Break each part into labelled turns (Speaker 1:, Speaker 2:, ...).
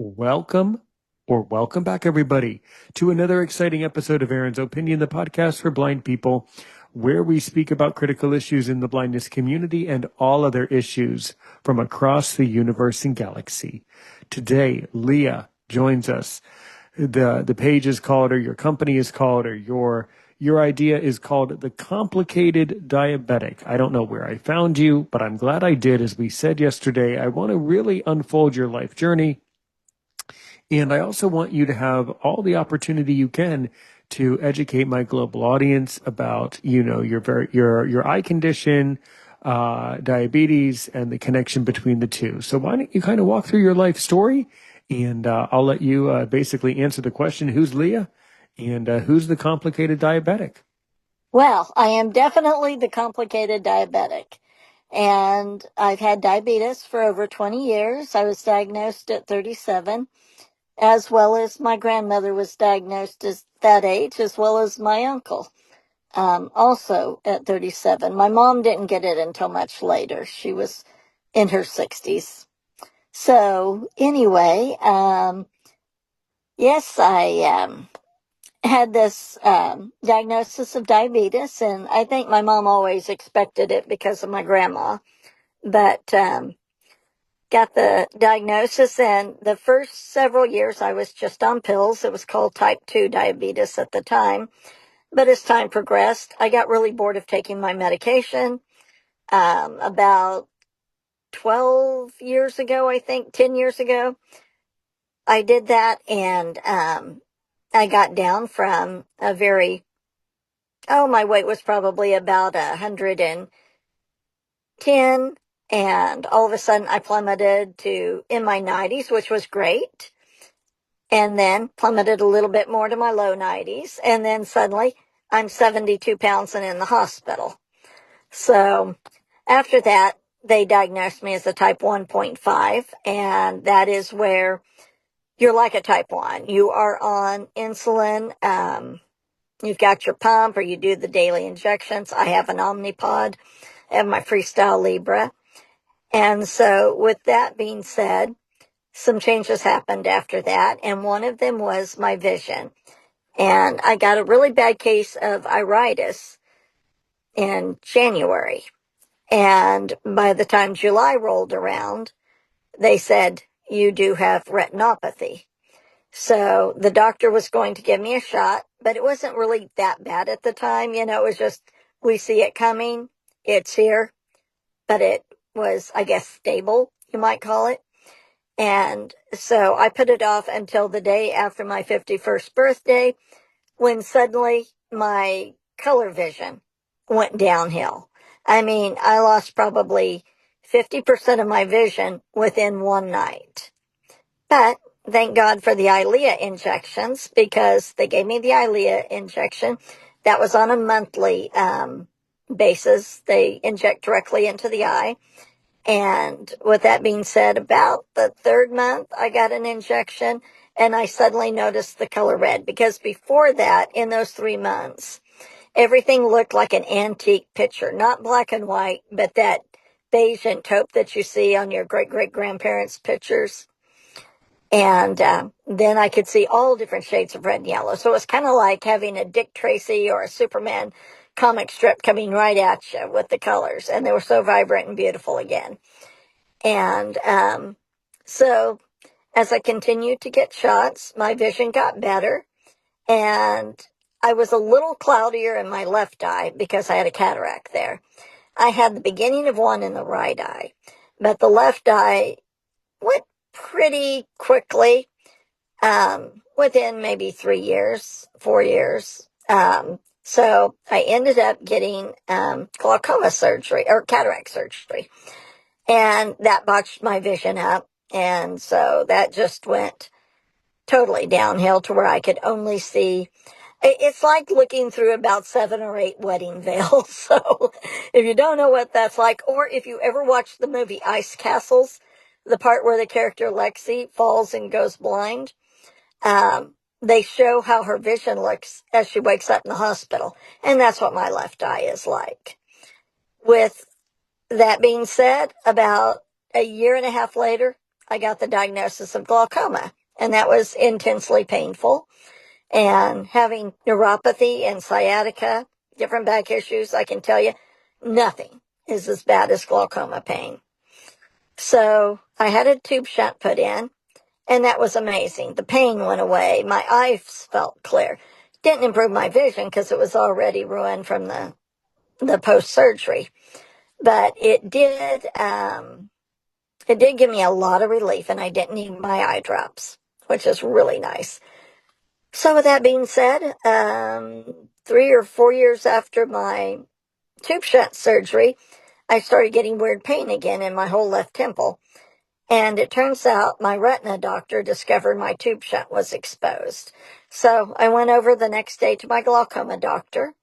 Speaker 1: Welcome or welcome back, everybody, to another exciting episode of Aaron's Opinion, the podcast for blind people, where we speak about critical issues in the blindness community and all other issues from across the universe and galaxy. Today, Leia joins us. The page is called, or your company is called, or your idea is called The Complicated Diabetic. I don't know where I found you, but I'm glad I did. As we said yesterday, I want to really unfold your life journey. And I also want you to have all the opportunity you can to educate my global audience about, your eye condition, diabetes, and the connection between the two. So why don't you kind of walk through your life story, and I'll let you basically answer the question: who's Leah, and who's the complicated diabetic?
Speaker 2: Well, I am definitely the complicated diabetic. And I've had diabetes for over 20 years. I was diagnosed at 37, as well as my grandmother was diagnosed at that age, as well as my uncle, also at 37. My mom didn't get it until much later. She was in her 60s. So anyway, yes, I had this diagnosis of diabetes, and I think my mom always expected it because of my grandma. But got the diagnosis, and the first several years I was just on pills. It was called type 2 diabetes at the time. But as time progressed, I got really bored of taking my medication. About 12 years ago, I think, 10 years ago, I did that, and I got down from my weight was probably about 110, and all of a sudden I plummeted to in my 90s, which was great, and then plummeted a little bit more to my low 90s, and then suddenly I'm 72 pounds and in the hospital. So after that, they diagnosed me as a type 1.5, and that is where you're like a type 1. You are on insulin. You've got your pump, or you do the daily injections. I have an Omnipod. I have my Freestyle Libre. And so with that being said, some changes happened after that, and one of them was my vision. And I got a really bad case of iritis in January. And by the time July rolled around, they said, you do have retinopathy. So the doctor was going to give me a shot, but it wasn't really that bad at the time. It was just, we see it coming, it's here, but it was, I guess, stable, you might call it. And so I put it off until the day after my 51st birthday, when suddenly my color vision went downhill. I mean, I lost probably 50% of my vision within one night. But thank God for the Leia injections, because they gave me the Leia injection. That was on a monthly basis. They inject directly into the eye. And with that being said, about the third month, I got an injection, and I suddenly noticed the color red, because before that, in those 3 months, everything looked like an antique picture, not black and white, but that beige and taupe that you see on your great-great-grandparents' pictures. And then I could see all different shades of red and yellow. So it was kind of like having a Dick Tracy or a Superman comic strip coming right at you with the colors. And they were so vibrant and beautiful again. And so as I continued to get shots, my vision got better. And I was a little cloudier in my left eye because I had a cataract there. I had the beginning of one in the right eye, but the left eye went pretty quickly, within maybe 3 years, 4 years. So I ended up getting glaucoma surgery, or cataract surgery, and that botched my vision up. And so that just went totally downhill to where I could only see. It's like looking through about 7 or 8 wedding veils. So if you don't know what that's like, or if you ever watched the movie Ice Castles, the part where the character Lexi falls and goes blind, they show how her vision looks as she wakes up in the hospital. And that's what my left eye is like. With that being said, about a year and a half later, I got the diagnosis of glaucoma, and that was intensely painful. And having neuropathy and sciatica, different back issues, I can tell you, nothing is as bad as glaucoma pain. So I had a tube shunt put in, and that was amazing. The pain went away. My eyes felt clear. Didn't improve my vision because it was already ruined from the post-surgery. But it did give me a lot of relief, and I didn't need my eye drops, which is really nice. So with that being said, 3 or 4 years after my tube shunt surgery, I started getting weird pain again in my whole left temple. And it turns out my retina doctor discovered my tube shunt was exposed. So I went over the next day to my glaucoma doctor,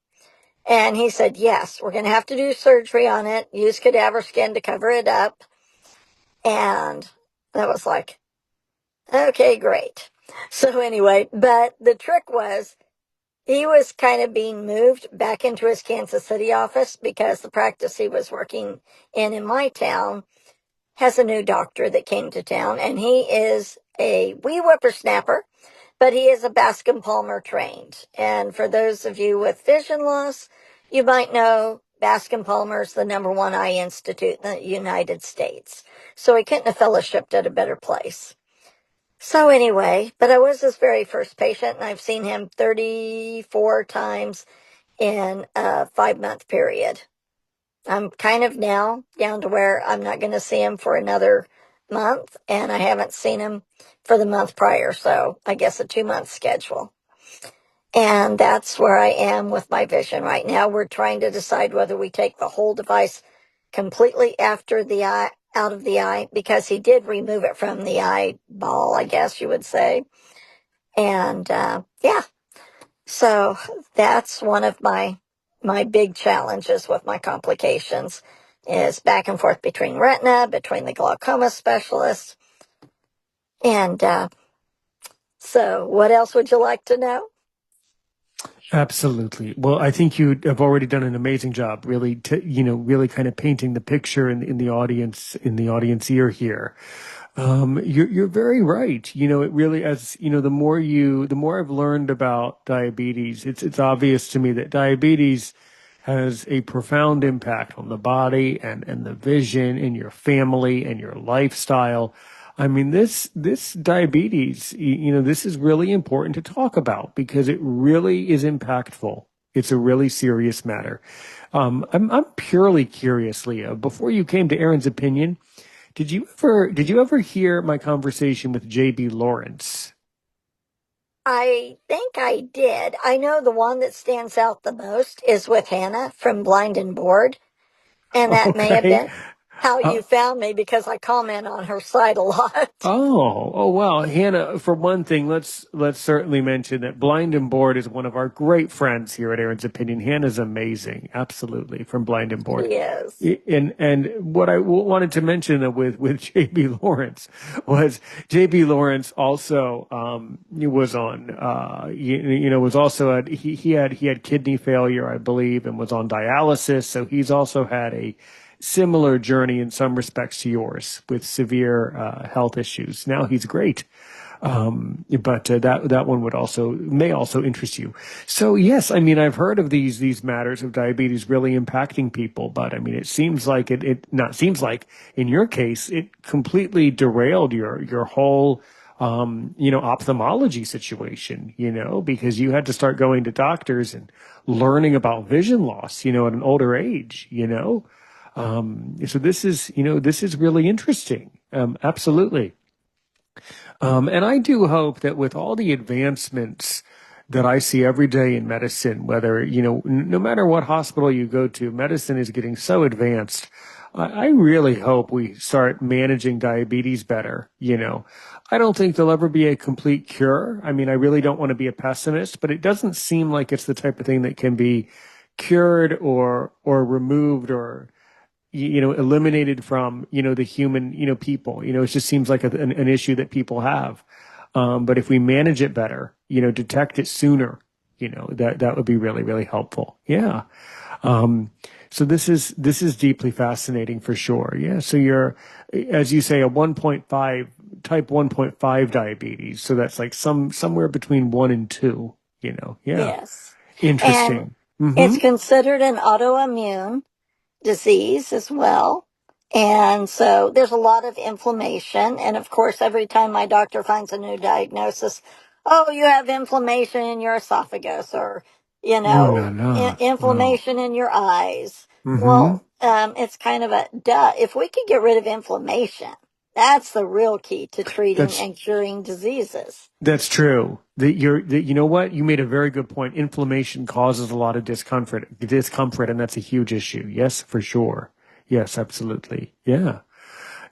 Speaker 2: and he said, yes, we're going to have to do surgery on it, use cadaver skin to cover it up. And that was like, okay, great. So anyway, but the trick was he was kind of being moved back into his Kansas City office because the practice he was working in my town has a new doctor that came to town, and he is a wee whippersnapper, but he is a Bascom Palmer trained. And for those of you with vision loss, you might know Bascom Palmer is the #1 eye institute in the United States. So he couldn't have fellowshipped at a better place. So anyway, but I was his very first patient, and I've seen him 34 times in a 5-month period. I'm kind of now down to where I'm not going to see him for another month, and I haven't seen him for the month prior, so I guess a 2-month schedule. And that's where I am with my vision right now. We're trying to decide whether we take the whole device completely after the eye, out of the eye, because he did remove it from the eyeball, I guess you would say. And yeah, so that's one of my big challenges with my complications is back and forth between retina, between the glaucoma specialist. And so what else would you like to know?
Speaker 1: Absolutely. Well, I think you have already done an amazing job, really, really kind of painting the picture in the audience, in the audience ear here. You're very right. It really, as the more I've learned about diabetes, it's obvious to me that diabetes has a profound impact on the body and the vision in your family and your lifestyle. I mean, this diabetes, this is really important to talk about because it really is impactful. It's a really serious matter. I'm purely curious, Leah, before you came to Aaron's Opinion, did you ever hear my conversation with JB Lawrence?
Speaker 2: I think I did. I know the one that stands out the most is with Hannah from Blind and Bored. And that may have
Speaker 1: Okay.
Speaker 2: been how
Speaker 1: Uh,
Speaker 2: you found me because I comment on her site a lot.
Speaker 1: oh, wow. Hannah, for one thing, let's certainly mention that Blind and Bored is one of our great friends here at Aaron's Opinion. Hannah's amazing. Absolutely. From Blind and Bored.
Speaker 2: Yes.
Speaker 1: And what I wanted to mention with JB Lawrence was JB Lawrence also he was on was also he had kidney failure, I believe, and was on dialysis. So he's also had a similar journey in some respects to yours with severe health issues. Now he's great. But that one may also interest you. So yes, I mean, I've heard of these matters of diabetes really impacting people, but I mean, it seems like it not seems like in your case, it completely derailed your whole, ophthalmology situation, because you had to start going to doctors and learning about vision loss, at an older age. So this is really interesting. Absolutely. And I do hope that with all the advancements that I see every day in medicine, whether, no matter what hospital you go to, medicine is getting so advanced. I really hope we start managing diabetes better. I don't think there'll ever be a complete cure. I mean, I really don't want to be a pessimist, but it doesn't seem like it's the type of thing that can be cured or removed or eliminated from, the human, people. It just seems like an issue that people have. But if we manage it better, detect it sooner, that would be really, really helpful. Yeah. So this is deeply fascinating for sure. Yeah. So you're, as you say, a 1.5 type 1.5 diabetes. So that's like somewhere between 1 and 2, you know. Yeah.
Speaker 2: Yes. And
Speaker 1: Interesting. Mm-hmm.
Speaker 2: it's considered an autoimmune disease as well. And so there's a lot of inflammation. And of course, every time my doctor finds a new diagnosis, oh, you have inflammation in your esophagus or,
Speaker 1: Ooh la la. Oh.
Speaker 2: inflammation in your eyes.
Speaker 1: Mm-hmm.
Speaker 2: Well, it's kind of a duh. If we could get rid of inflammation, that's the real key to treating
Speaker 1: That's
Speaker 2: and curing diseases.
Speaker 1: That's true. You know what? You made a very good point. Inflammation causes a lot of discomfort, and that's a huge issue. Yes, for sure. Yes, absolutely. Yeah.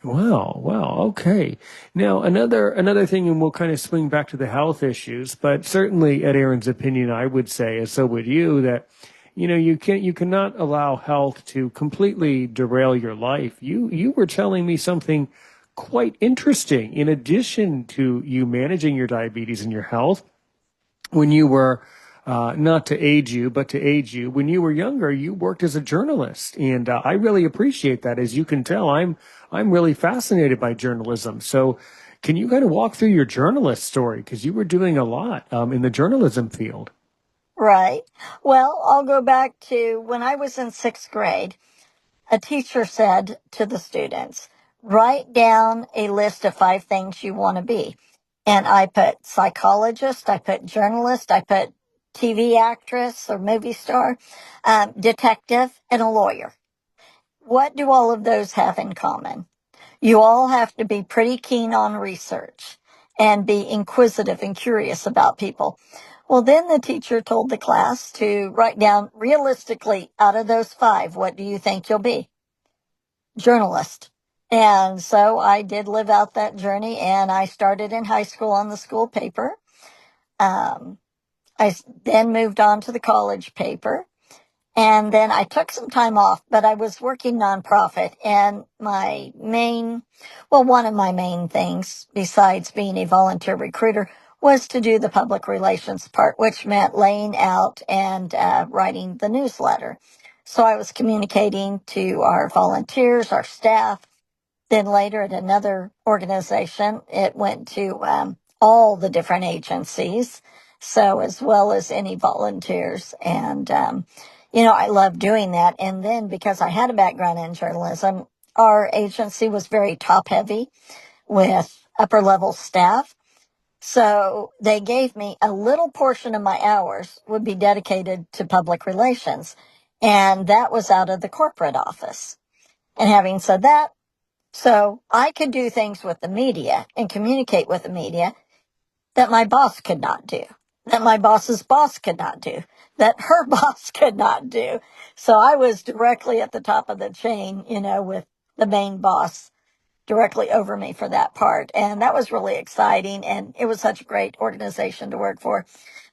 Speaker 1: Wow. Wow. Okay. Now another thing, and we'll kind of swing back to the health issues, but certainly at Aaron's opinion, I would say, and so would you, that you cannot allow health to completely derail your life. You were telling me something quite interesting. In addition to you managing your diabetes and your health, when you were not to age you, but to age you, when you were younger, you worked as a journalist, and I really appreciate that. As you can tell, I'm really fascinated by journalism. So, can you kind of walk through your journalist story because you were doing a lot in the journalism field?
Speaker 2: Right. Well, I'll go back to when I was in sixth grade. A teacher said to the students, write down a list of 5 things you want to be. And I put psychologist, I put journalist, I put TV actress or movie star, detective, and a lawyer. What do all of those have in common? You all have to be pretty keen on research and be inquisitive and curious about people. Well, then the teacher told the class to write down realistically out of those 5, what do you think you'll be? Journalist. And so I did live out that journey, and I started in high school on the school paper. Um, then moved on to the college paper. And then I took some time off, but I was working nonprofit, and one of my main things besides being a volunteer recruiter was to do the public relations part, which meant laying out and writing the newsletter. So I was communicating to our volunteers, our staff. Then later at another organization, it went to all the different agencies. So as well as any volunteers. And, I love doing that. And then because I had a background in journalism, our agency was very top heavy with upper level staff. So they gave me a little portion of my hours would be dedicated to public relations. And that was out of the corporate office. And having said that, so I could do things with the media and communicate with the media that my boss could not do, that my boss's boss could not do, that her boss could not do. So I was directly at the top of the chain, with the main boss directly over me for that part. And that was really exciting. And it was such a great organization to work for.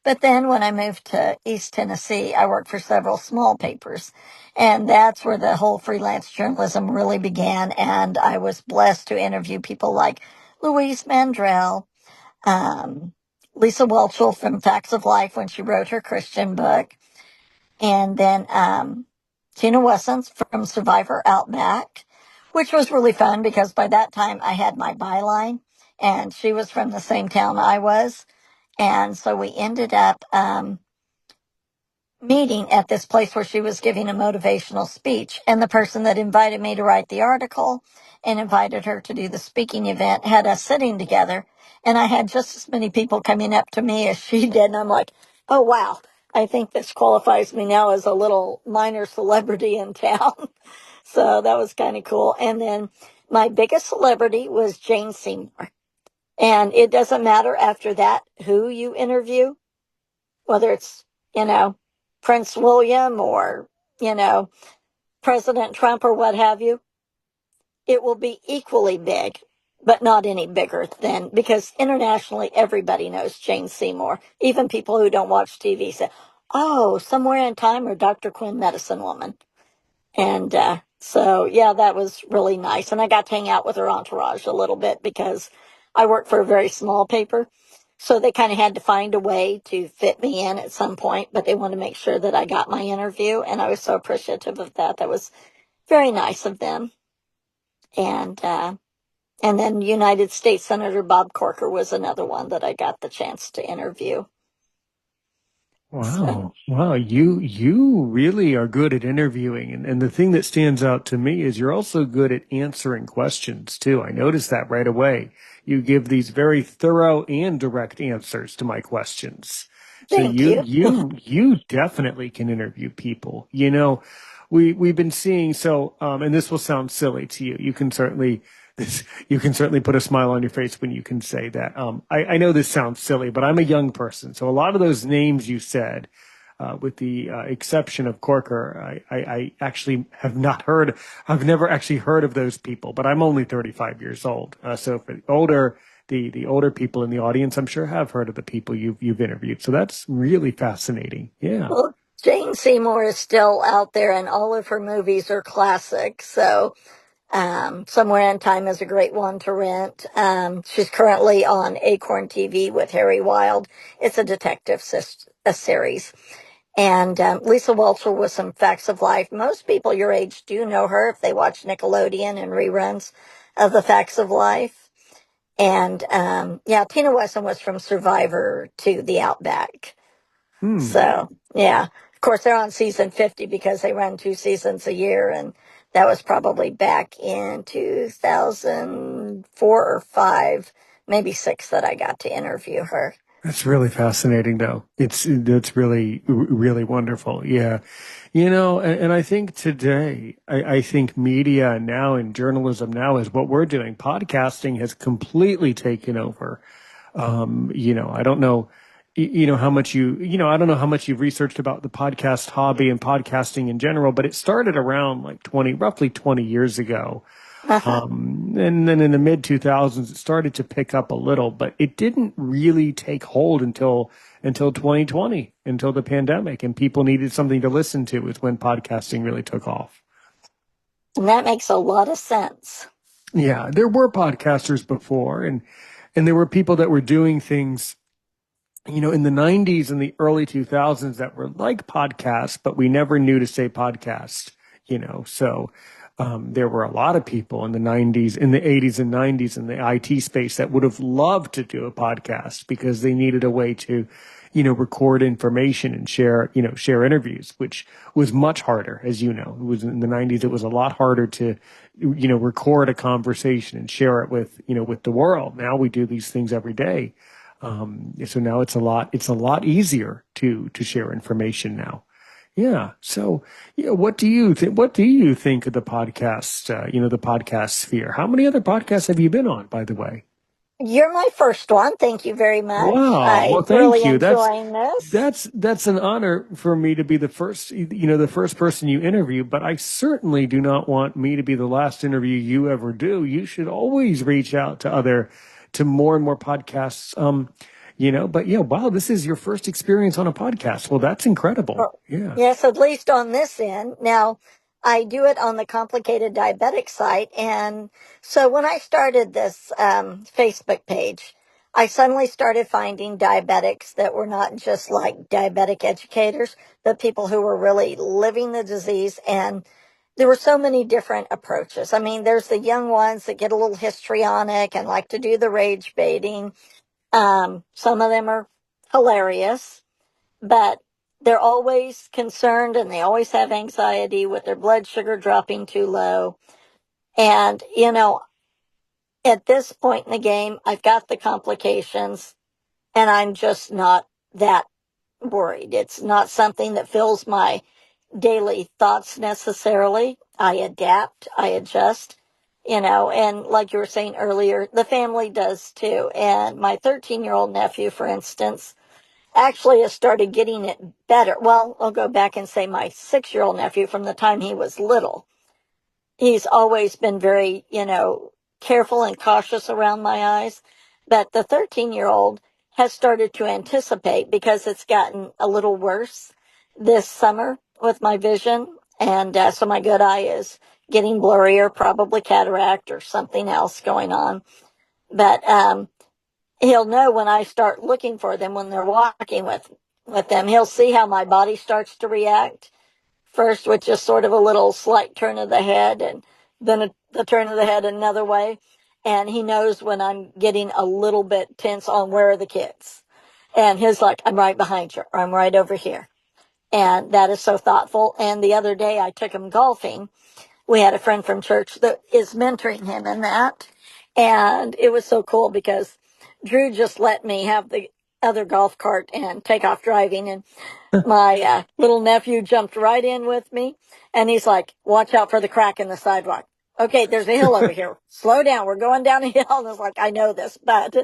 Speaker 2: But then when I moved to East Tennessee, I worked for several small papers. And that's where the whole freelance journalism really began. And I was blessed to interview people like Louise Mandrell, um, Lisa Welchel from Facts of Life when she wrote her Christian book, and then Tina Wessons from Survivor Outback, which was really fun because by that time I had my byline, and she was from the same town I was. And so we ended up meeting at this place where she was giving a motivational speech. And the person that invited me to write the article and invited her to do the speaking event had us sitting together. And I had just as many people coming up to me as she did. And I'm like, oh, wow, I think this qualifies me now as a little minor celebrity in town. So that was kind of cool. And then my biggest celebrity was Jane Seymour. And it doesn't matter after that who you interview, whether it's, you know, Prince William or, you know, President Trump or what have you, it will be equally big, but not any bigger than, because internationally everybody knows Jane Seymour. Even people who don't watch TV say, oh, Somewhere in Time or Dr. Quinn, Medicine Woman. And so, yeah, that was really nice. And I got to hang out with her entourage a little bit because I work for a very small paper. So they kind of had to find a way to fit me in at some point, but they wanted to make sure that I got my interview. And I was so appreciative of that. That was very nice of them. And And then United States Senator Bob Corker was another one that I got the chance to interview. So,
Speaker 1: Wow. Wow. You really are good at interviewing. And the thing that stands out to me is you're also good at answering questions too. I noticed that right away. You give these very thorough and direct answers to my questions. So
Speaker 2: thank you.
Speaker 1: you definitely can interview people. You know, we've been seeing and this will sound silly to you. You can certainly put a smile on your face when you can say that. I know this sounds silly, but I'm a young person. So a lot of those names you said, with the exception of Corker, I actually have not heard, I've never actually heard of those people, but I'm only 35 years old. So for the older people in the audience, I'm sure have heard of the people you've interviewed. So that's really fascinating. Yeah.
Speaker 2: Well, Jane Seymour is still out there, and all of her movies are classics. So, Somewhere in Time is a great one to rent. She's currently on Acorn TV with Harry Wild. It's a a series. And Lisa Walter with some Facts of Life. Most people your age do know her if they watch Nickelodeon and reruns of the Facts of Life. And yeah, Tina Wesson was from Survivor to The Outback.
Speaker 1: Hmm.
Speaker 2: So, yeah. Of course, they're on season 50 because they run 2 seasons a year. And that was probably back in 2004 or 5, maybe 6 that I got to interview her.
Speaker 1: That's really fascinating, though. That's really wonderful. Yeah. You know, and I think today, I think media now and journalism now is what we're doing. Podcasting has completely taken over. I don't know, how much I don't know how much you've researched about the podcast hobby and podcasting in general, but it started around like roughly 20 years ago.
Speaker 2: Uh-huh.
Speaker 1: And then in the mid 2000s, it started to pick up a little, but it didn't really take hold until 2020, until the pandemic, and people needed something to listen to is when podcasting really took off.
Speaker 2: And that makes a lot of sense.
Speaker 1: Yeah, there were podcasters before, and there were people that were doing things, in the 90s and the early 2000s that were like podcasts, but we never knew to say podcast, so there were a lot of people in the 90s, in the 80s and 90s in the IT space that would have loved to do a podcast because they needed a way to, record information and share interviews, which was much harder, as you know. It was in the 90s, it was a lot harder to, record a conversation and share it with the world. Now we do these things every day. So now it's a lot easier to share information now. Yeah. So, what do you think of the podcast, the podcast sphere? How many other podcasts have you been on, by the way?
Speaker 2: You're my first one. Thank you very much.
Speaker 1: Wow.
Speaker 2: I
Speaker 1: Well, thank
Speaker 2: really
Speaker 1: you.
Speaker 2: enjoying this.
Speaker 1: That's an honor for me to be the first person you interview, but I certainly do not want me to be the last interview you ever do. You should always reach out to more and more podcasts. But yeah, wow, this is your first experience on a podcast. Well, that's incredible.
Speaker 2: Well,
Speaker 1: Yeah.
Speaker 2: yes, at least on this end. Now, I do it on the complicated diabetic site. And so when I started this Facebook page, I suddenly started finding diabetics that were not just like diabetic educators, but people who were really living the disease. And there were so many different approaches. I mean, there's the young ones that get a little histrionic and like to do the rage baiting. Some of them are hilarious, but they're always concerned and they always have anxiety with their blood sugar dropping too low. And, at this point in the game, I've got the complications and I'm just not that worried. It's not something that fills my daily thoughts necessarily. I adapt, I adjust, and like you were saying earlier, the family does too. And my 13-year-old nephew, for instance, actually has started getting it better. Well, I'll go back and say my 6-year-old nephew from the time he was little. He's always been very, careful and cautious around my eyes. But the 13-year-old has started to anticipate because it's gotten a little worse this summer with my vision. And so my good eye is getting blurrier, probably cataract or something else going on. But he'll know when I start looking for them when they're walking with them. He'll see how my body starts to react. First with just sort of a little slight turn of the head and then the turn of the head another way. and he knows when I'm getting a little bit tense on where are the kids. And he's like, I'm right behind you, or I'm right over here. And that is so thoughtful. And the other day I took him golfing. We had a friend from church that is mentoring him in that. And it was so cool because Drew just let me have the other golf cart and take off driving. And my little nephew jumped right in with me. And he's like, watch out for the crack in the sidewalk. Okay, there's a hill over here. Slow down. We're going down a hill. And I was like, I know this, but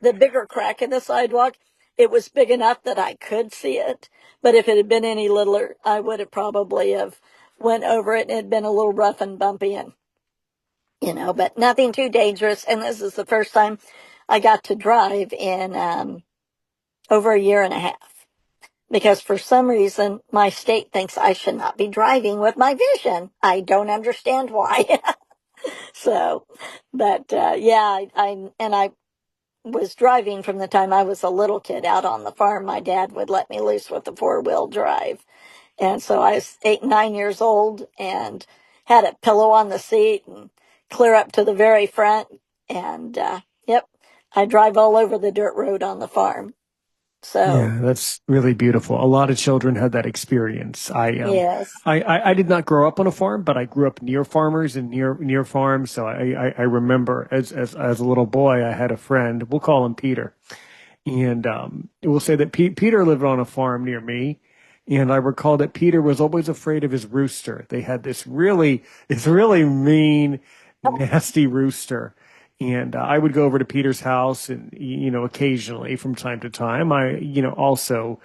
Speaker 2: the bigger crack in the sidewalk, it was big enough that I could see it. But if it had been any littler, I would have probably have went over it and it had been a little rough and bumpy and, but nothing too dangerous. And this is the first time I got to drive in over a year and a half. Because for some reason, my state thinks I should not be driving with my vision. I don't understand why. So, but yeah, I was driving from the time I was a little kid out on the farm. My dad would let me loose with the 4-wheel drive. And so I was 8, 9 years old and had a pillow on the seat and clear up to the very front. And, yep, I drive all over the dirt road on the farm. So,
Speaker 1: Yeah, that's really beautiful. A lot of children had that experience.
Speaker 2: yes.
Speaker 1: I did not grow up on a farm, but I grew up near farmers and near farms. So I remember as a little boy, I had a friend. We'll call him Peter, and we'll say that Peter lived on a farm near me. And I recall that Peter was always afraid of his rooster. They had this really mean, nasty rooster. And I would go over to Peter's house and, occasionally from time to time, also,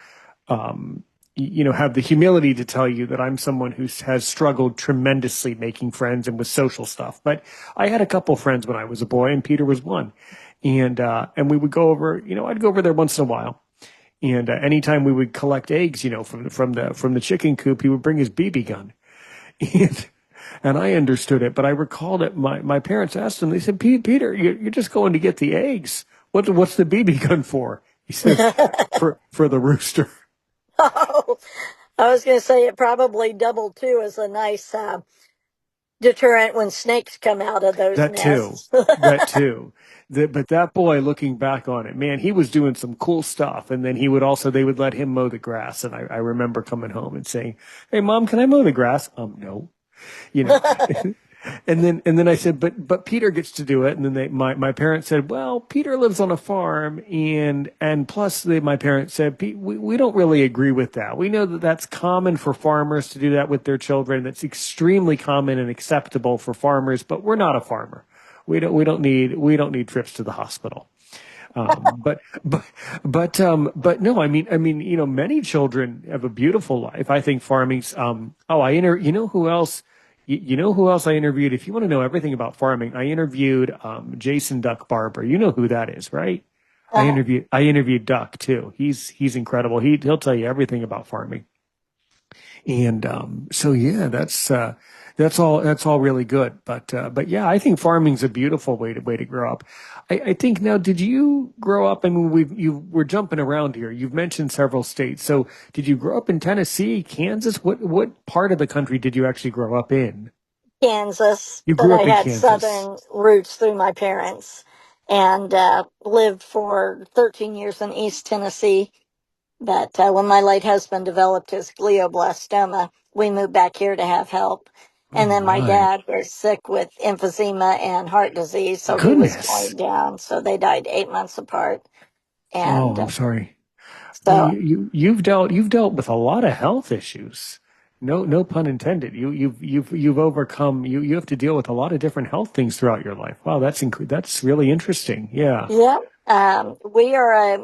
Speaker 1: have the humility to tell you that I'm someone who has struggled tremendously making friends and with social stuff. But I had a couple friends when I was a boy, and Peter was one. And we would go over, I'd go over there once in a while. And anytime we would collect eggs, from the chicken coop, he would bring his BB gun. And and I understood it, but I recall that my parents asked him, they said, Peter, you're just going to get the eggs. What's the BB gun for? He says, for the rooster.
Speaker 2: Oh, I was going to say it probably doubled too as a nice deterrent when snakes come out of those
Speaker 1: That too.
Speaker 2: nests.
Speaker 1: That too. But that boy, looking back on it, man, he was doing some cool stuff. And then they would let him mow the grass. And I remember coming home and saying, "Hey, Mom, can I mow the grass?" No. You know, and then I said, but Peter gets to do it. And then my parents said, well, Peter lives on a farm, and plus my parents said, we don't really agree with that. We know that that's common for farmers to do that with their children. That's extremely common and acceptable for farmers, but we're not a farmer. We don't need trips to the hospital. But no, many children have a beautiful life. I think farming's, you know who else, you know who else I interviewed? If you want to know everything about farming, I interviewed, Jason Duck Barber. You know who that is, right?
Speaker 2: uh,
Speaker 1: I interviewed Duck too. He's incredible. He'll tell you everything about farming. And so yeah, that's all really good. But yeah, I think farming's a beautiful way to grow up. I think now, did you grow up? I mean, we're jumping around here. You've mentioned several states. So did you grow up in Tennessee, Kansas? What part of the country did you actually grow up in?
Speaker 2: Kansas,
Speaker 1: You
Speaker 2: but
Speaker 1: grew
Speaker 2: I
Speaker 1: up in
Speaker 2: had
Speaker 1: Kansas.
Speaker 2: southern roots through my parents and lived for 13 years in East Tennessee. But when my late husband developed his glioblastoma, we moved back here to have help.
Speaker 1: Oh
Speaker 2: And then my
Speaker 1: my
Speaker 2: dad was sick with emphysema and heart disease, so he was
Speaker 1: goodness.
Speaker 2: going down. So they died 8 months apart.
Speaker 1: Oh,
Speaker 2: And
Speaker 1: I'm sorry. Boy,
Speaker 2: so,
Speaker 1: you've dealt with a lot of health issues. No pun intended. You've overcome you have to deal with a lot of different health things throughout your life. Wow, that's really interesting. Yeah.
Speaker 2: yeah, we are a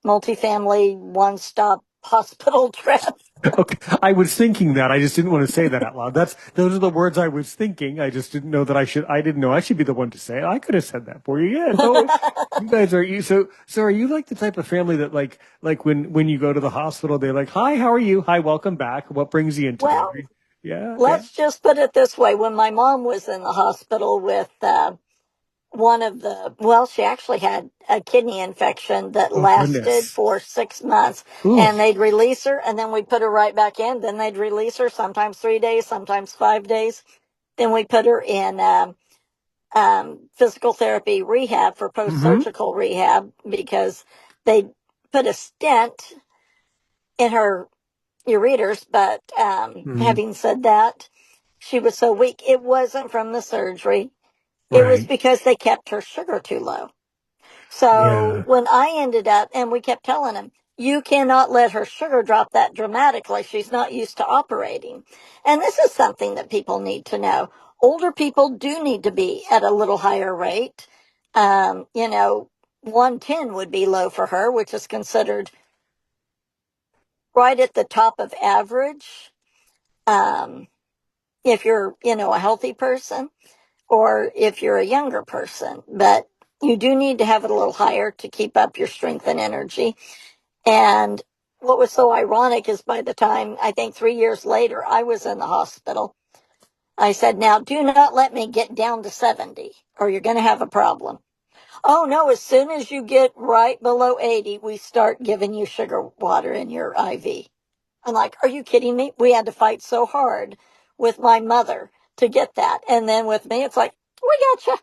Speaker 2: multi-family one-stop hospital trip.
Speaker 1: Okay. I was thinking that. I just didn't want to say that out loud. Those are the words I was thinking. I just didn't know that I didn't know I should be the one to say it. I could have said that for you. Yeah, totally. You guys are you so are you like the type of family that like when you go to the hospital, they're like, "Hi, how are you? Hi, welcome back. What brings you in today?"
Speaker 2: Well,
Speaker 1: Right? Yeah, yeah.
Speaker 2: let's just put it this way. When my mom was in the hospital with she actually had a kidney infection that
Speaker 1: Oh
Speaker 2: lasted
Speaker 1: goodness.
Speaker 2: for 6 months,
Speaker 1: Ooh.
Speaker 2: and they'd release her and then we'd put her right back in. Then they'd release her, sometimes 3 days, sometimes 5 days. Then we put her in physical therapy rehab for
Speaker 1: Mm-hmm.
Speaker 2: post-surgical rehab because they put a stent in her ureters. But
Speaker 1: Mm-hmm.
Speaker 2: having said that, she was so weak. It wasn't from the surgery. It was
Speaker 1: Right.
Speaker 2: because they kept her sugar too low. So
Speaker 1: Yeah.
Speaker 2: when I ended up, and we kept telling him, you cannot let her sugar drop that dramatically. She's not used to operating. And this is something that people need to know. Older people do need to be at a little higher rate. 110 would be low for her, which is considered right at the top of average. Um, if you're, a healthy person or if you're a younger person, but you do need to have it a little higher to keep up your strength and energy. And what was so ironic is by the time, I think 3 years later, I was in the hospital, I said, now do not let me get down to 70 or you're going to have a problem. Oh no, as soon as you get right below 80, we start giving you sugar water in your IV. I'm like, are you kidding me? We had to fight so hard with my mother to get that. And then with me, it's like, we got you.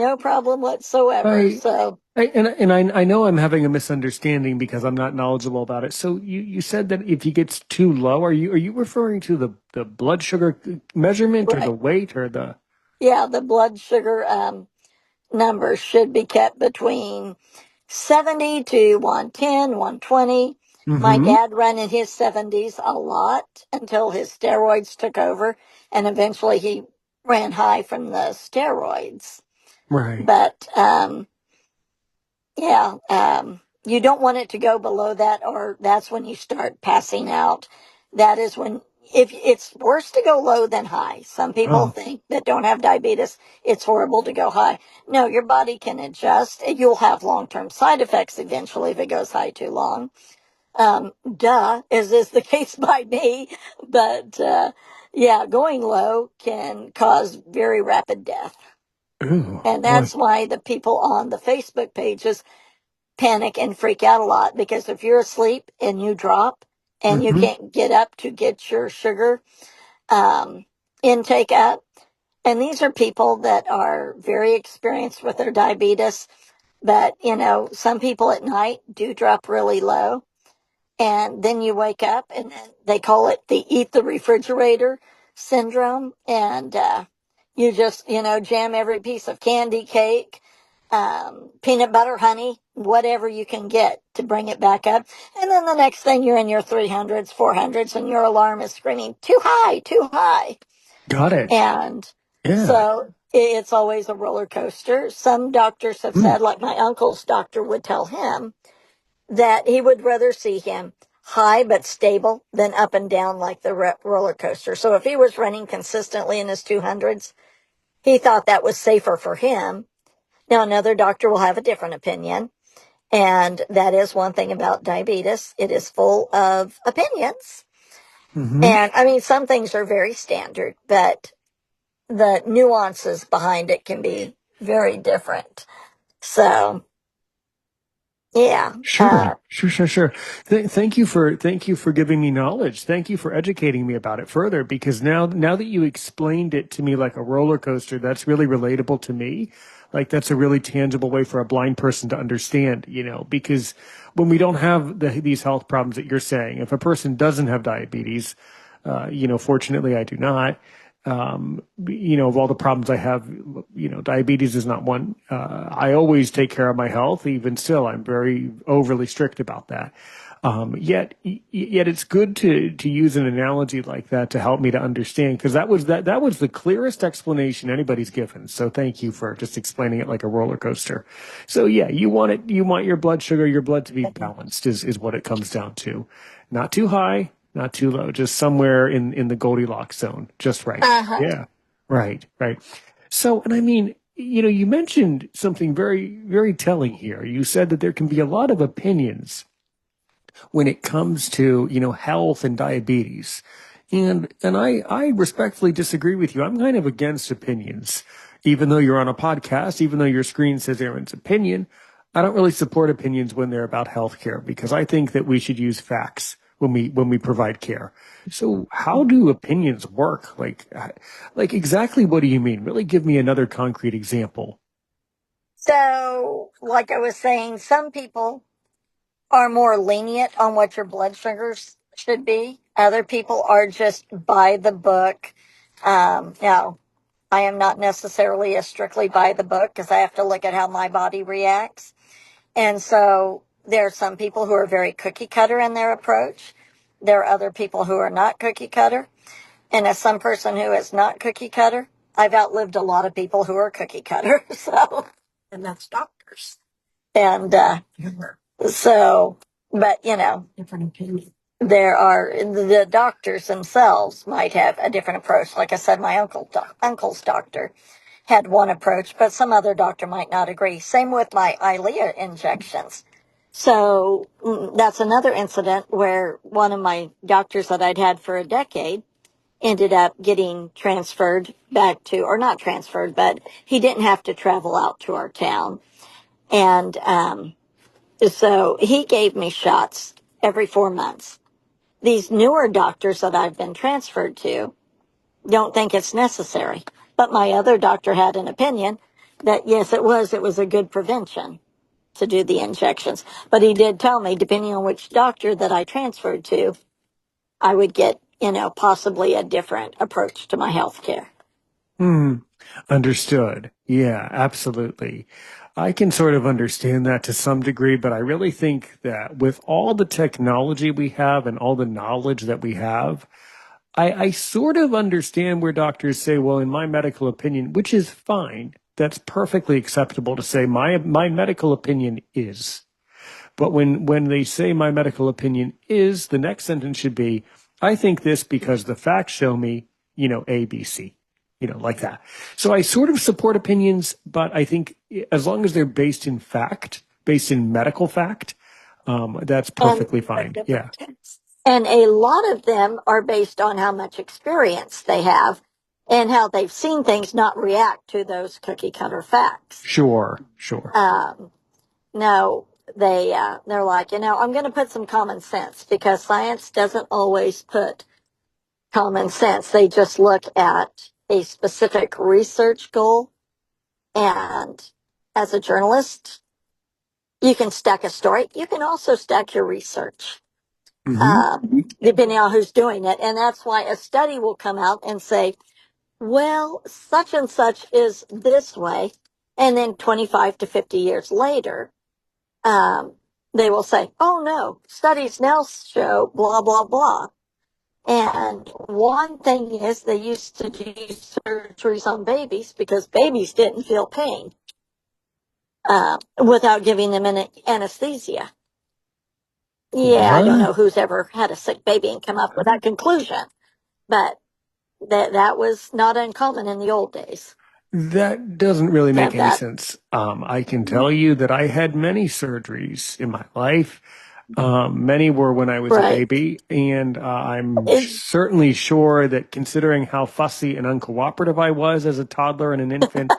Speaker 2: No problem whatsoever.
Speaker 1: I,
Speaker 2: So,
Speaker 1: I know I'm having a misunderstanding because I'm not knowledgeable about it. So you said that if he gets too low, are you referring to the blood sugar measurement or the
Speaker 2: right.
Speaker 1: weight or the?
Speaker 2: Yeah, the blood sugar numbers should be kept between 70 to 110, 120. My
Speaker 1: Mm-hmm.
Speaker 2: dad ran in his 70s a lot until his steroids took over, and eventually he ran high from the steroids.
Speaker 1: Right.
Speaker 2: But yeah, you don't want it to go below that, or that's when you start passing out. That is when, if it's worse to go low than high. Some people
Speaker 1: Oh.
Speaker 2: think that don't have diabetes, it's horrible to go high. No, your body can adjust. You'll have long term side effects eventually if it goes high too long. As is the case by me. But yeah, going low can cause very rapid death.
Speaker 1: Ooh,
Speaker 2: And
Speaker 1: boy.
Speaker 2: that's why the people on the Facebook pages panic and freak out a lot because if you're asleep and you drop and you
Speaker 1: Mm-hmm.
Speaker 2: can't get up to get your sugar um, intake up, and these are people that are very experienced with their diabetes, but some people at night do drop really low, and then you wake up and then they call it the eat the refrigerator syndrome, and you just jam every piece of candy, cake, peanut butter, honey, whatever you can get to bring it back up. And then the next thing you're in your 300s, 400s, and your alarm is screaming, too high, too high.
Speaker 1: Got it.
Speaker 2: And
Speaker 1: Yeah.
Speaker 2: so it's always a roller coaster. Some doctors have
Speaker 1: Mm.
Speaker 2: said, like my uncle's doctor would tell him, that he would rather see him high but stable than up and down like the roller coaster. So if he was running consistently in his 200s, he thought that was safer for him. Now, another doctor will have a different opinion. And that is one thing about diabetes. It is full of opinions.
Speaker 1: Mm-hmm.
Speaker 2: And I mean, some things are very standard, but the nuances behind it can be very different. So, yeah.
Speaker 1: Sure, sure, sure, sure. Thank you for giving me knowledge. Thank you for educating me about it further because now that you explained it to me like a roller coaster, that's really relatable to me. Like that's a really tangible way for a blind person to understand, because when we don't have these health problems that you're saying, if a person doesn't have diabetes, fortunately I do not. Of all the problems I have, diabetes is not one. I always take care of my health. Even still, I'm very overly strict about that. Yet it's good to use an analogy like that to help me to understand because that was the clearest explanation anybody's given. So thank you for just explaining it like a roller coaster. So yeah, you want your blood sugar, your blood to be balanced is what it comes down to. Not too high, not too low, just somewhere in the Goldilocks zone, just right.
Speaker 2: Uh-huh.
Speaker 1: Yeah, right, right. So, and I mean, you mentioned something very, very telling here. You said that there can be a lot of opinions when it comes to, health and diabetes. And I respectfully disagree with you. I'm kind of against opinions. Even though you're on a podcast, even though your screen says Aaron's opinion, I don't really support opinions when they're about healthcare because I think that we should use facts when we provide care. So how do opinions work? Like exactly what do you mean? Really give me another concrete example.
Speaker 2: So, like I was saying, some people are more lenient on what your blood sugars should be. Other people are just by the book. Now, I am not necessarily a strictly by the book because I have to look at how my body reacts. And so there are some people who are very cookie cutter in their approach. There are other people who are not cookie cutter. And as some person who is not cookie cutter, I've outlived a lot of people who are cookie cutter. So, and that's doctors. And so, but you know, different opinion. There are the doctors themselves might have a different approach. Like I said, my uncle's doctor had one approach, but some other doctor might not agree. Same with my Leia injections. So that's another incident where one of my doctors that I'd had for a decade ended up getting transferred back to, or not transferred, but he didn't have to travel out to our town. And so he gave me shots every 4 months. These newer doctors that I've been transferred to don't think it's necessary. But my other doctor had an opinion that yes, it was a good prevention to do the injections. But he did tell me, depending on which doctor that I transferred to, I would get, possibly a different approach to my health care.
Speaker 1: Hmm. Understood. Yeah, absolutely. I can sort of understand that to some degree, but I really think that with all the technology we have and all the knowledge that we have, I sort of understand where doctors say, well, in my medical opinion, which is fine, that's perfectly acceptable to say my medical opinion is. But when they say my medical opinion is, the next sentence should be, I think this because the facts show me, A, B, C, like that. So I sort of support opinions, but I think as long as they're based in fact, based in medical fact, that's
Speaker 2: And
Speaker 1: perfectly fine. Yeah,
Speaker 2: and a lot of them are based on how much experience they have and how they've seen things not react to those cookie cutter facts.
Speaker 1: sure, sure.
Speaker 2: Um, no, they're like, I'm going to put some common sense because science doesn't always put common sense. They just look at a specific research goal. And as a journalist, you can stack a story. You can also stack your research,
Speaker 1: Hmm.
Speaker 2: depending on who's doing it. And that's why a study will come out and say, well, such and such is this way. And then 25 to 50 years later, um, they will say, oh no, studies now show blah, blah, blah. And one thing is they used to do surgeries on babies because babies didn't feel pain without giving them an anesthesia. Yeah, I don't
Speaker 1: What?
Speaker 2: know who's ever had a sick baby and come up with that conclusion, but that was not uncommon in the old days
Speaker 1: That doesn't really
Speaker 2: to
Speaker 1: make
Speaker 2: have
Speaker 1: any
Speaker 2: that.
Speaker 1: sense. I can tell you that I had many surgeries in my life. Many were when I was a
Speaker 2: Right.
Speaker 1: baby, and I'm
Speaker 2: It,
Speaker 1: certainly sure that considering how fussy and uncooperative I was as a toddler and an infant,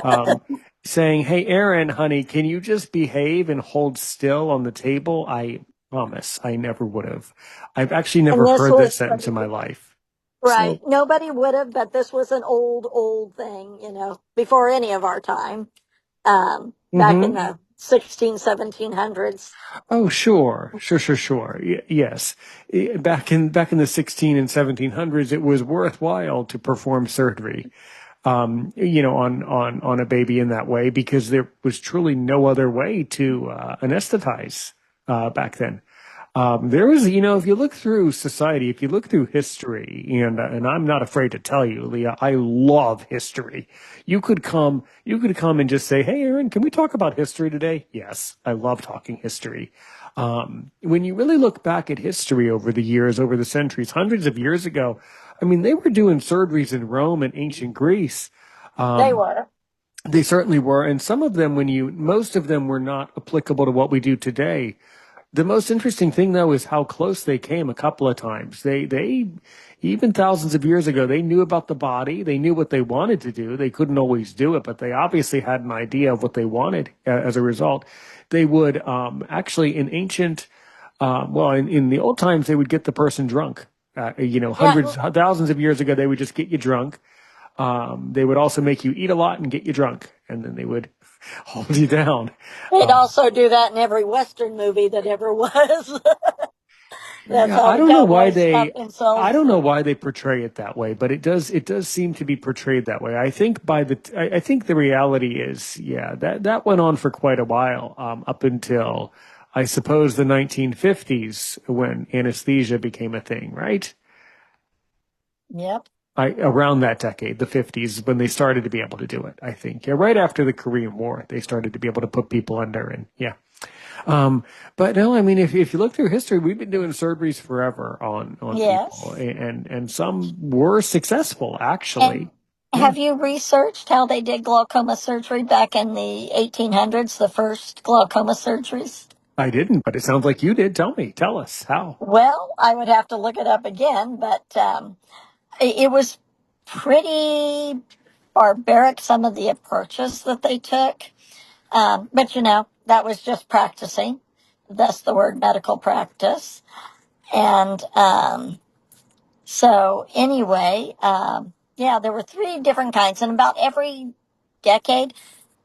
Speaker 1: um, saying, "Hey, Aaron, honey, can you just behave and hold still on the table?" I promise I never would have. I've actually
Speaker 2: and
Speaker 1: never
Speaker 2: this
Speaker 1: heard that
Speaker 2: was
Speaker 1: sentence in my life.
Speaker 2: right.
Speaker 1: So,
Speaker 2: Nobody would have, but this was an old thing, before any of our time. Back in
Speaker 1: mhm.
Speaker 2: the 1700s.
Speaker 1: Oh, sure, sure, sure, sure. Yes, back in the 16 and 1700s, it was worthwhile to perform surgery, on a baby in that way because there was truly no other way to anesthetize back then. There was, if you look through society, if you look through history, and I'm not afraid to tell you, Leah, I love history. You could come and just say, "Hey, Aaron, can we talk about history today?" Yes, I love talking history. When you really look back at history over the years, over the centuries, hundreds of years ago, I mean, they were doing surgeries in Rome and ancient Greece.
Speaker 2: They
Speaker 1: Um,
Speaker 2: were.
Speaker 1: they certainly were, and some of them, most of them were not applicable to what we do today. The most interesting thing, though, is how close they came a couple of times. They, even thousands of years ago, they knew about the body. They knew what they wanted to do. They couldn't always do it, but they obviously had an idea of what they wanted as a result. They would, actually, in ancient Well, in the old times, they would get the person drunk.
Speaker 2: Yeah,
Speaker 1: Hundreds, thousands of years ago, they would just get you drunk. They would also make you eat a lot and get you drunk, and then they would hold you down.
Speaker 2: they'd
Speaker 1: Um,
Speaker 2: also do that in every Western movie that ever was. That's
Speaker 1: yeah,
Speaker 2: how the cowboys stopped
Speaker 1: I
Speaker 2: themselves.
Speaker 1: don't know why they portray it that way, but it does seem to be portrayed that way. I think I think the reality is, yeah, that went on for quite a while, up until I suppose the 1950s when anesthesia became a thing, right?
Speaker 2: Yep.
Speaker 1: Around that decade, the 50s, when they started to be able to do it, I think. Yeah, right after the Korean War, they started to be able to put people under, and yeah. Um, but no, I mean, if you look through history, we've been doing surgeries forever on people,
Speaker 2: Yes.
Speaker 1: and some were successful,
Speaker 2: And
Speaker 1: actually. Yeah,
Speaker 2: have you researched how they did glaucoma surgery back in the 1800s, the first glaucoma surgeries?
Speaker 1: I didn't, but it sounds like you did. Tell us how.
Speaker 2: Well, I would have to look it up again, but it was pretty barbaric, some of the approaches that they took. But that was just practicing, thus the word medical practice. And so, anyway, yeah, there were three different kinds, and about every decade,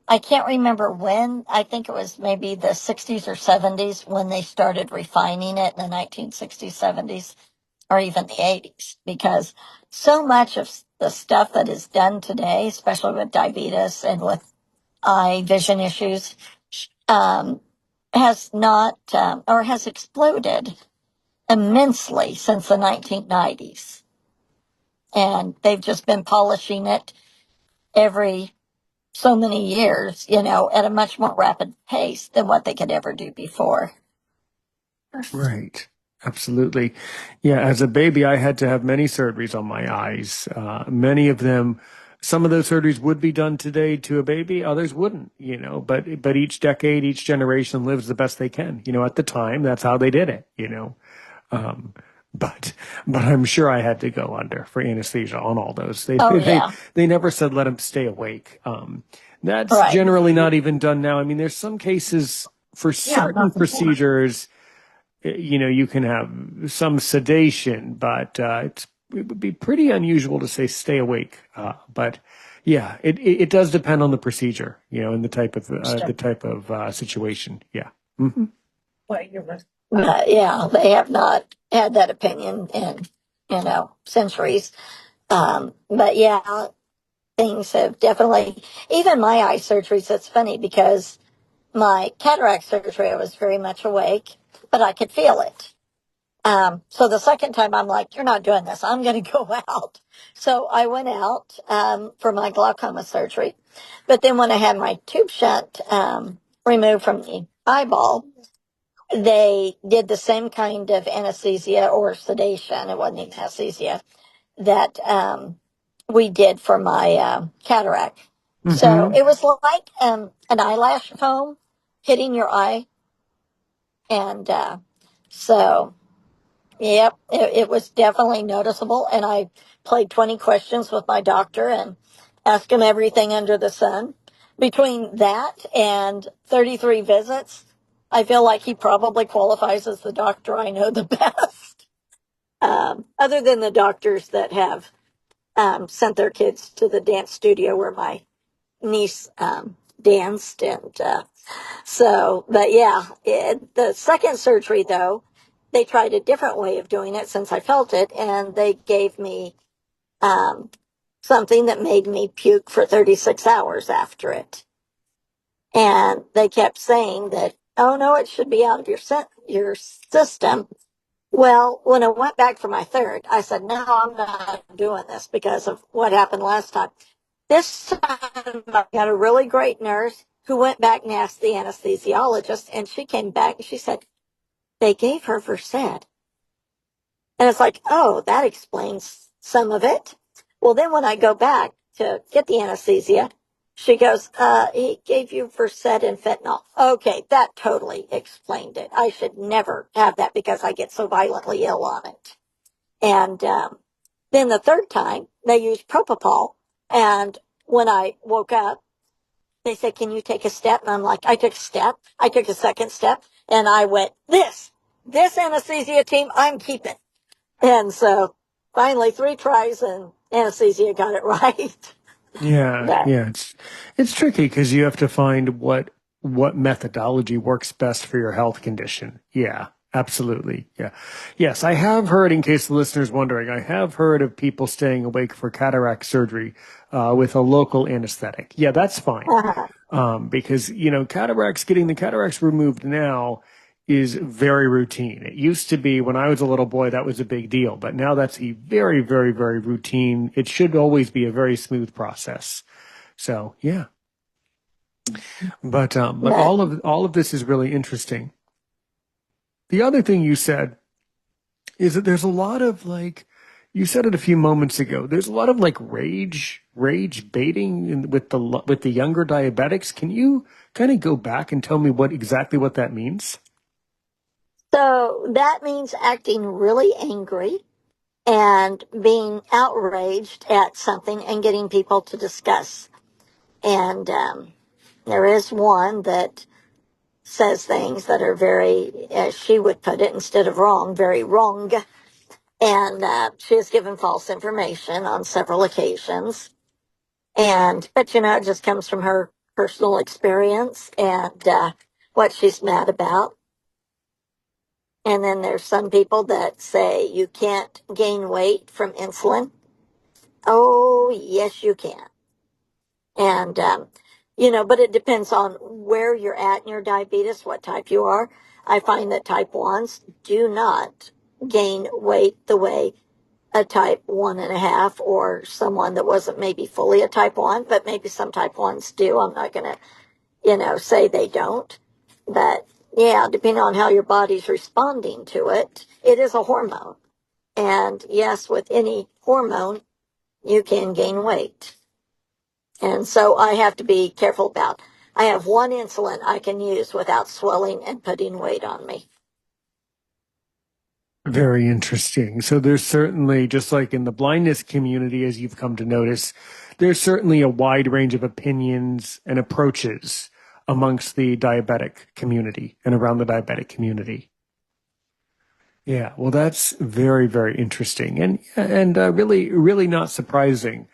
Speaker 2: I can't remember when, I think it was maybe the 60s or 70s when they started refining it in the 1960s, 70s, or even the 80s, because so much of the stuff that is done today, especially with diabetes and with eye vision issues, um, has not or has exploded immensely since the 1990s. And they've just been polishing it every so many years, at a much more rapid pace than what they could ever do before.
Speaker 1: Right. Absolutely. Yeah, as a baby, I had to have many surgeries on my eyes. Many of them, some of those surgeries would be done today to a baby, others wouldn't, but each decade, each generation lives the best they can. At the time, that's how they did it. Um, but but I'm sure I had to go under for anesthesia on all those. They
Speaker 2: Oh,
Speaker 1: they
Speaker 2: yeah.
Speaker 1: they never said let him stay awake. That's
Speaker 2: Right.
Speaker 1: generally not even done now. I mean, there's some cases for
Speaker 2: Yeah,
Speaker 1: certain
Speaker 2: not before.
Speaker 1: procedures, you can have some sedation, but it would be pretty unusual to say stay awake. But yeah, it does depend on the procedure, and the type of situation. Yeah. Hmm.
Speaker 2: Yeah, they have not had that opinion in, centuries. But yeah, things have definitely, even my eye surgeries, it's funny because my cataract surgery, I was very much awake, but I could feel it. So the second time I'm like, you're not doing this. I'm going to go out. So I went out, for my glaucoma surgery. But then when I had my tube shunt, removed from the eyeball, they did the same kind of anesthesia or sedation. It wasn't even anesthesia that, we did for my, cataract. So
Speaker 1: Hmm.
Speaker 2: it was like, an eyelash foam hitting your eye. And, so yep, it was definitely noticeable. And I played 20 questions with my doctor and asked him everything under the sun. Between that and 33 visits, I feel like he probably qualifies as the doctor I know the best. Other than the doctors that have, sent their kids to the dance studio where my niece, danced. And but yeah, the second surgery, though, they tried a different way of doing it since I felt it, and they gave me, um, something that made me puke for 36 hours after it. And they kept saying that, oh no, it should be out of your system. Well, when I went back for my third, I said, no, I'm not doing this because of what happened last time. This time I got a really great nurse who went back and asked the anesthesiologist, and she came back and she said, they gave her Versed. And it's like, oh, that explains some of it. Well, then when I go back to get the anesthesia, she goes, he gave you Versed and fentanyl. Okay, that totally explained it. I should never have that because I get so violently ill on it. And then the third time, they used propofol. And when I woke up, they said, can you take a step? And I'm like, I took a step. I took a second step, and I went, this. this anesthesia team, I'm keeping. And so finally 3 tries and anesthesia got it right.
Speaker 1: Yeah,
Speaker 2: But,
Speaker 1: yeah, it's tricky because you have to find what methodology works best for your health condition. Yeah, absolutely. Yeah. Yes, I have heard, in case the listener's wondering, I have heard of people staying awake for cataract surgery with a local anesthetic. Yeah, that's fine.
Speaker 2: uh,
Speaker 1: Because, getting the cataracts removed now is very routine. It used to be when I was a little boy, that was a big deal, but now that's a very, very, very routine. It should always be a very smooth process. So yeah, but
Speaker 2: but
Speaker 1: all of this is really interesting. The other thing you said is that there's a lot of like, you said it a few moments ago. There's a lot of like rage baiting with the younger diabetics. Can you kind of go back and tell me exactly what that means?
Speaker 2: so that means acting really angry and being outraged at something and getting people to discuss. And there is one that says things that are very, as she would put it, instead of wrong, very wrong. And she has given false information on several occasions. But it just comes from her personal experience and what she's mad about. And then there's some people that say you can't gain weight from insulin. Oh, yes, you can. And, but it depends on where you're at in your diabetes, what type you are. I find that type 1s do not gain weight the way a type 1.5 or someone that wasn't maybe fully a type 1, but maybe some type 1s do. I'm not going to, say they don't. But yeah, depending on how your body's responding to it, it is a hormone. And yes, with any hormone, you can gain weight. And so I have to be careful about. I have one insulin I can use without swelling and putting weight on me.
Speaker 1: Very interesting. So there's certainly, just like in the blindness community, as you've come to notice, there's certainly a wide range of opinions and approaches amongst the diabetic community and around the diabetic community. Yeah, well, that's very, very interesting and really, really not surprising.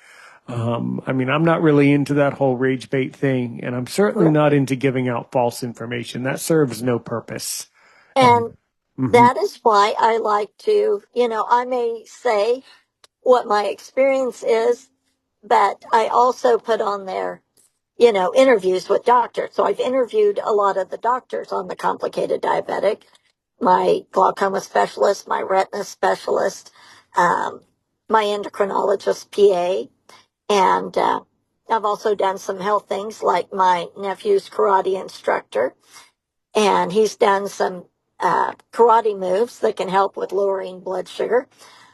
Speaker 1: I mean, I'm not really into that whole rage bait thing, and I'm certainly not into giving out false information. That serves no purpose.
Speaker 2: And
Speaker 1: Mhm.
Speaker 2: that is why I like to, I may say what my experience is, but I also put on there, interviews with doctors. So I've interviewed a lot of the doctors on the complicated diabetic, my glaucoma specialist, my retina specialist, um, my endocrinologist PA, and I've also done some health things like my nephew's karate instructor, and he's done some karate moves that can help with lowering blood sugar.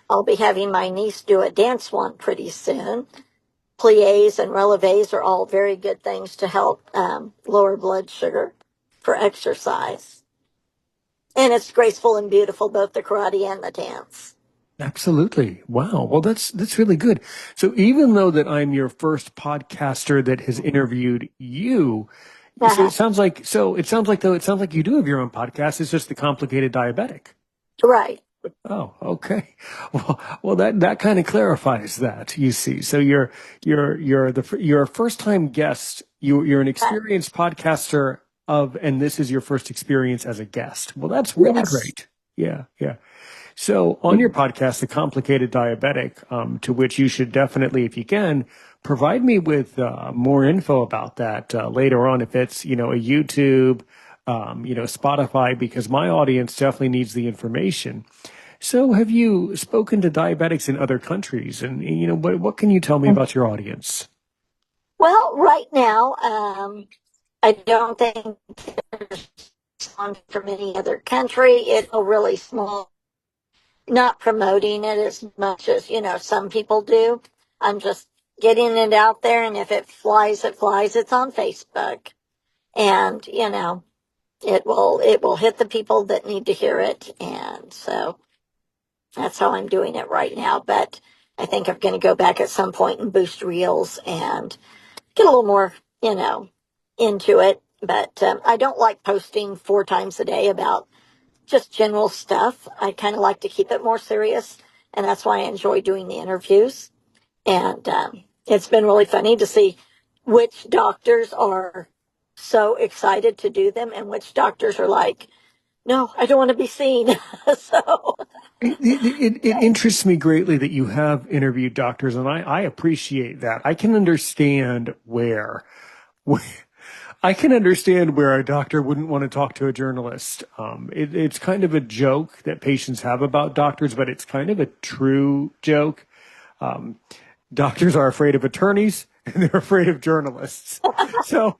Speaker 2: I'll be having my niece do a dance one pretty soon. Plies and releves are all very good things to help lower blood sugar for exercise. And it's graceful and beautiful, both the karate and the dance.
Speaker 1: Absolutely. Wow. Well, that's really good. So even though that I'm your first podcaster that has interviewed you, so
Speaker 2: Uh-huh.
Speaker 1: it sounds like you do have your own podcast. It's just the complicated diabetic.
Speaker 2: Right.
Speaker 1: Oh, okay. Well, that kind of clarifies that, you see. So you're a first time guest. You're an
Speaker 2: Uh,
Speaker 1: experienced podcaster and this is your first experience as a guest. Well, that's really
Speaker 2: yes.
Speaker 1: great. Yeah, yeah. So on your podcast, The Complicated Diabetic, to which you should definitely, if you can, provide me with more info about that later on, if it's, a YouTube, Spotify, because my audience definitely needs the information. So have you spoken to diabetics in other countries? And, what can you tell me about your audience?
Speaker 2: Well, right now, I don't think it's on from any other country. It's a really small, not promoting it as much as, some people do. I'm just getting it out there. And if it flies, it flies. It's on Facebook. And, it will hit the people that need to hear it. And so that's how I'm doing it right now. But I think I'm going to go back at some point and boost reels and get a little more, into it. But I don't like posting 4 times a day about just general stuff. I kind of like to keep it more serious, and that's why I enjoy doing the interviews. And it's been really funny to see which doctors are so excited to do them and which doctors are like, no, I don't want to be seen. So,
Speaker 1: It interests me greatly that you have interviewed doctors, and I appreciate that. I can understand where I can understand where a doctor wouldn't want to talk to a journalist. It's kind of a joke that patients have about doctors, but it's kind of a true joke. Doctors are afraid of attorneys and they're afraid of journalists. So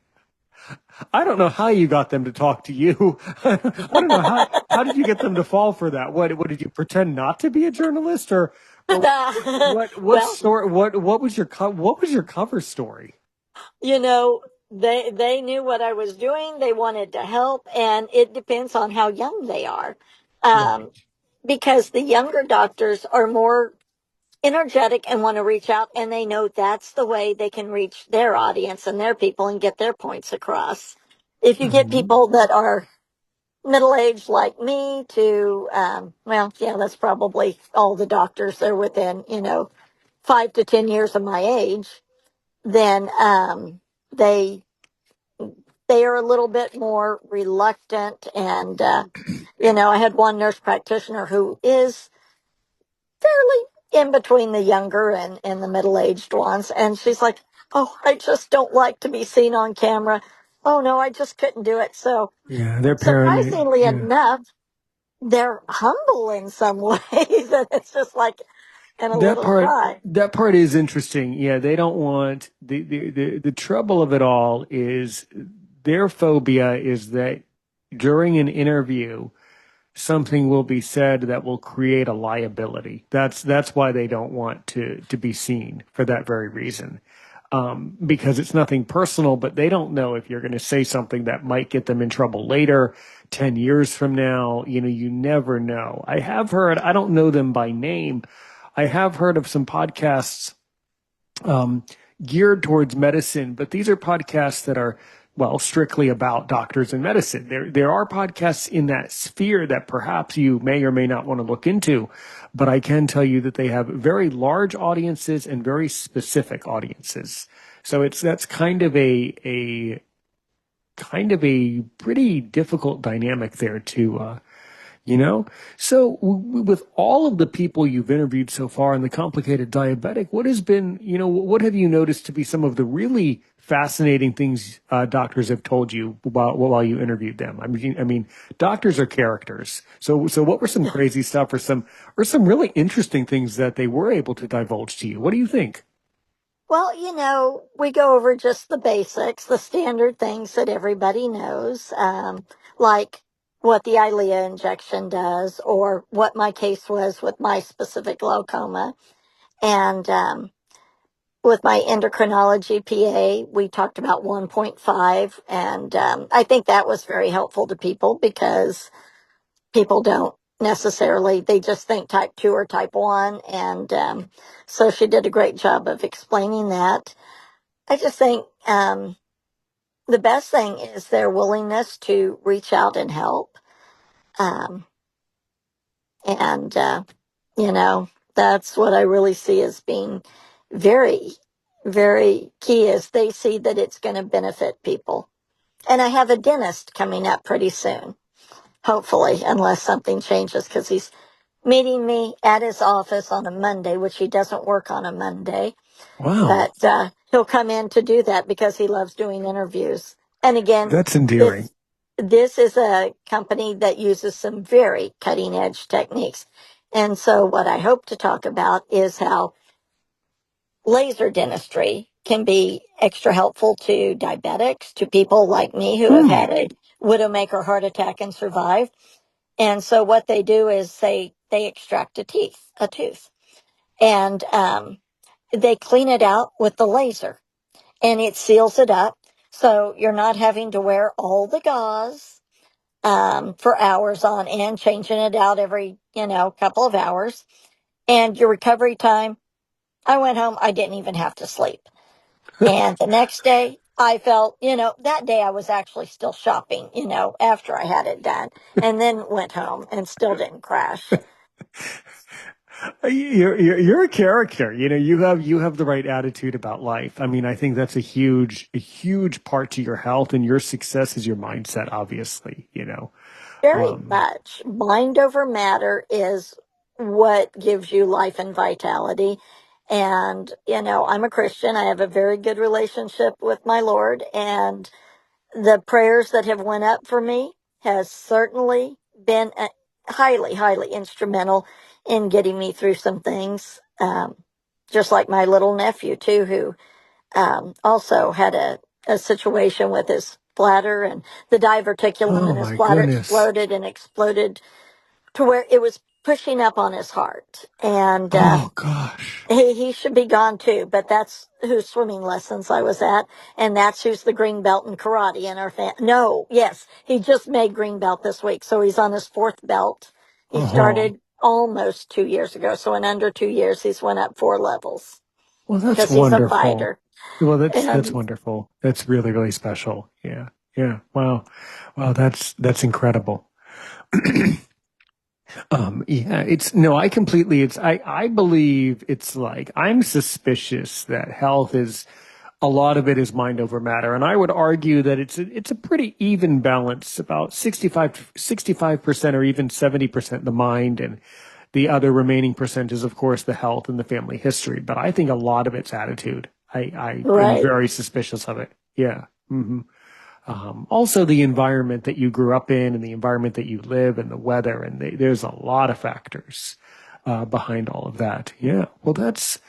Speaker 1: I don't know how you got them to talk to you. I don't know how did you get them to fall for that? What did you pretend not to be a journalist, or what
Speaker 2: well,
Speaker 1: story what was your what was your cover story?
Speaker 2: you know, they knew what I was doing. They wanted to help, and it depends on how young they are. Um,
Speaker 1: Right.
Speaker 2: because the younger doctors are more energetic and want to reach out, and they know that's the way they can reach their audience and their people and get their points across. If you get
Speaker 1: Mhm.
Speaker 2: people that are middle aged like me to, well, yeah, that's probably all the doctors. They're within, 5 to 10 years of my age. Then they they are a little bit more reluctant, and I had one nurse practitioner who is fairly in between the younger and the middle aged ones, and she's like, "Oh, I just don't like to be seen on camera. Oh no, I just couldn't do it." So
Speaker 1: Yeah, they're paranoid.
Speaker 2: surprisingly
Speaker 1: Yeah.
Speaker 2: enough, they're humble in some ways, and it's just like, and a
Speaker 1: That
Speaker 2: little
Speaker 1: part
Speaker 2: shy.
Speaker 1: that part is interesting. Yeah, they don't want the trouble of it all is their phobia is that during an interview something will be said that will create a liability. That's why they don't want to be seen for that very reason. Because it's nothing personal, but they don't know if you're going to say something that might get them in trouble later, 10 years from now. You never know. I have heard, I don't know them by name. I have heard of some podcasts um, geared towards medicine, but these are podcasts that are, well, strictly about doctors and medicine. There are podcasts in that sphere that perhaps you may or may not want to look into, but I can tell you that they have very large audiences and very specific audiences. So that's kind of a pretty difficult dynamic there to you know? So, with all of the people you've interviewed so far and the complicated diabetic, what has been, what have you noticed to be some of the really fascinating things doctors have told you about while you interviewed them? I mean, doctors are characters. So what were some crazy stuff or some really interesting things that they were able to divulge to you? What do you think?
Speaker 2: Well, we go over just the basics, the standard things that everybody knows, like what the Eylea injection does, or what my case was with my specific glaucoma. And with my endocrinology PA, we talked about 1.5. And I think that was very helpful to people because people don't necessarily, they just think type 2 or type 1. And so she did a great job of explaining that. I just think the best thing is their willingness to reach out and help. Um, and, you know, that's what I really see as being very, very key is they see that it's going to benefit people. And I have a dentist coming up pretty soon, hopefully, unless something changes, because he's meeting me at his office on a Monday, which he doesn't work on a Monday.
Speaker 1: Wow,
Speaker 2: But he'll come in to do that because he loves doing interviews. And again,
Speaker 1: that's endearing.
Speaker 2: this this is a company that uses some very cutting edge techniques. And so what I hope to talk about is how laser dentistry can be extra helpful to diabetics, to people like me who have
Speaker 1: Hmm.
Speaker 2: had a widowmaker heart attack and survived. And so what they do is they extract a tooth, and they clean it out with the laser, and it seals it up. So you're not having to wear all the gauze for hours on end, changing it out every, couple of hours. And your recovery time, I went home, I didn't even have to sleep. And the next day, I felt, that day I was actually still shopping, after I had it done, and then went home and still didn't crash.
Speaker 1: You're a character. You have the right attitude about life. I mean, I think that's a huge part to your health and your success is your mindset, obviously,
Speaker 2: Very
Speaker 1: Um,
Speaker 2: much. Mind over matter is what gives you life and vitality. And, I'm a Christian. I have a very good relationship with my Lord, and the prayers that have went up for me has certainly been highly, highly instrumental in getting me through some things. Just like my little nephew too, who also had a situation with his bladder, and the diverticulum
Speaker 1: oh
Speaker 2: in his
Speaker 1: my
Speaker 2: bladder
Speaker 1: goodness.
Speaker 2: exploded and exploded to where it was pushing up on his heart. And
Speaker 1: Oh gosh.
Speaker 2: he should be gone too, but that's whose swimming lessons I was at, and that's who's the green belt in karate in our No, yes, he just made green belt this week, so he's on his fourth belt. He
Speaker 1: Oh,
Speaker 2: started almost 2 years ago, so in under 2 years he's went up 4 levels
Speaker 1: well, that's
Speaker 2: because he's a
Speaker 1: wonderful.
Speaker 2: fighter.
Speaker 1: Well, that's
Speaker 2: And
Speaker 1: wonderful. That's really, really special. Yeah. Yeah. Wow. Wow. That's incredible. Yeah, it's no, I completely, I believe it's like, I'm suspicious that health is, a lot of it is mind over matter. And I would argue that it's a pretty even balance, about 65% or even 70% the mind, and the other remaining percent is, of course, the health and the family history. But I think a lot of it's attitude. I am
Speaker 2: right,
Speaker 1: very suspicious of it. Yeah. Also, the environment that you grew up in and the environment that you live and the weather, and there's a lot of factors behind all of that. Yeah. Well, that's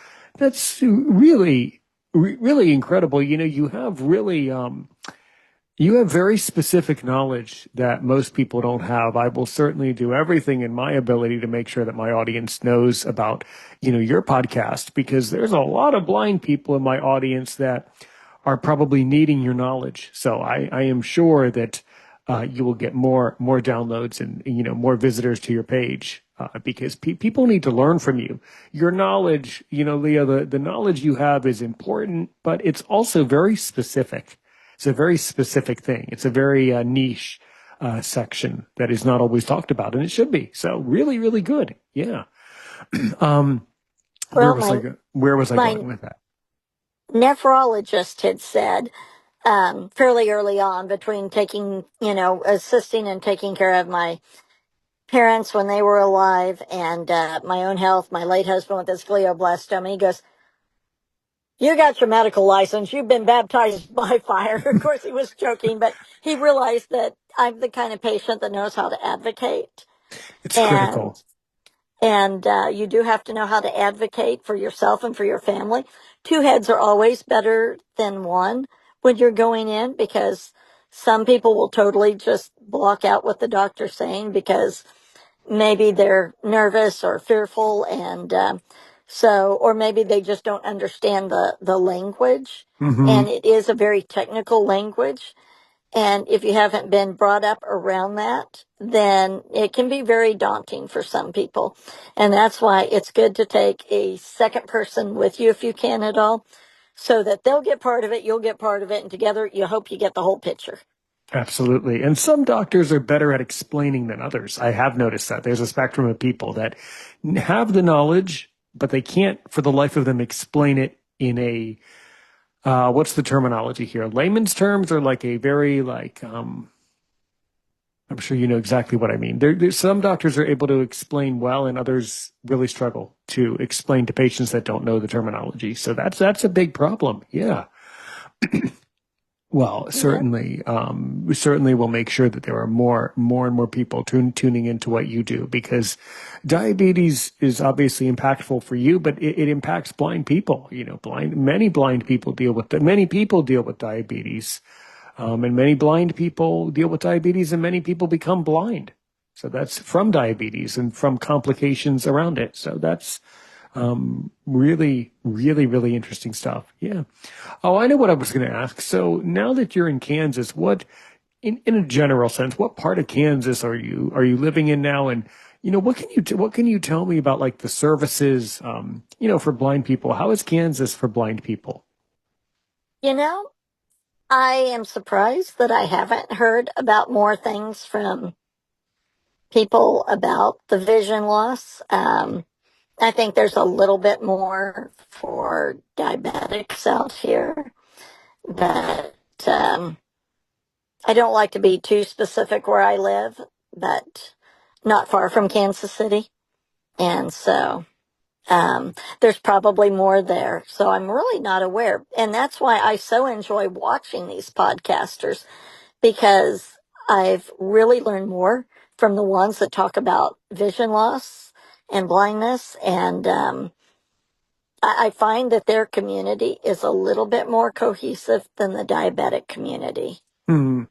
Speaker 1: really, really incredible. You have very specific knowledge that most people don't have. I will certainly do everything in my ability to make sure that my audience knows about, your podcast, because there's a lot of blind people in my audience that are probably needing your knowledge. So I am sure that you will get more downloads and more visitors to your page because people need to learn from you. Your knowledge, Leah, the knowledge you have is important, but it's also very specific. It's a very specific thing. It's a very niche section that is not always talked about, and it should be. So really, really good. Yeah. Um, where
Speaker 2: well,
Speaker 1: was I
Speaker 2: my
Speaker 1: go- where was I
Speaker 2: my
Speaker 1: going with that?
Speaker 2: nephrologist had said fairly early on, between taking, assisting and taking care of my parents when they were alive, and my own health, my late husband with his glioblastoma, he goes, "You got your medical license. You've been baptized by fire." Of course, he was joking, but he realized that I'm the kind of patient that knows how to advocate.
Speaker 1: It's
Speaker 2: And
Speaker 1: critical.
Speaker 2: you do have to know how to advocate for yourself and for your family. Two heads are always better than one when you're going in, because some people will totally just block out what the doctor's saying because maybe they're nervous or fearful, and or maybe they just don't understand the language,
Speaker 1: Hmm.
Speaker 2: and it is a very technical language. And if you haven't been brought up around that, then it can be very daunting for some people. And that's why it's good to take a second person with you if you can at all, so that they'll get part of it, you'll get part of it, and together you hope you get the whole picture.
Speaker 1: Absolutely. And some doctors are better at explaining than others. I have noticed that there's a spectrum of people that have the knowledge, but they can't for the life of them explain it in a, what's the terminology here? Layman's terms, or like a very I'm sure you know exactly what I mean. There's some doctors are able to explain well, and others really struggle to explain to patients that don't know the terminology. So that's a big problem. Yeah. Well,
Speaker 2: Yeah.
Speaker 1: certainly, we certainly will make sure that there are more and more people tuning into what you do, because diabetes is obviously impactful for you, but it impacts blind people. Many blind people many people deal with diabetes, and many blind people deal with diabetes, and many people become blind. So that's from diabetes and from complications around it. So that's really, really, really interesting stuff. Yeah. Oh, I know what I was going to ask. So now that you're in Kansas, in a general sense, what part of Kansas are you living in now? And what can you tell me about like the services, for blind people? How is Kansas for blind people?
Speaker 2: You know, I am surprised that I haven't heard about more things from people about the vision loss. I think there's a little bit more for diabetics out here, but I don't like to be too specific where I live, but not far from Kansas City. And so there's probably more there. So I'm really not aware. And that's why I so enjoy watching these podcasters, because I've really learned more from the ones that talk about vision loss and blindness. And I find that their community is a little bit more cohesive than the diabetic community.
Speaker 1: Hmm.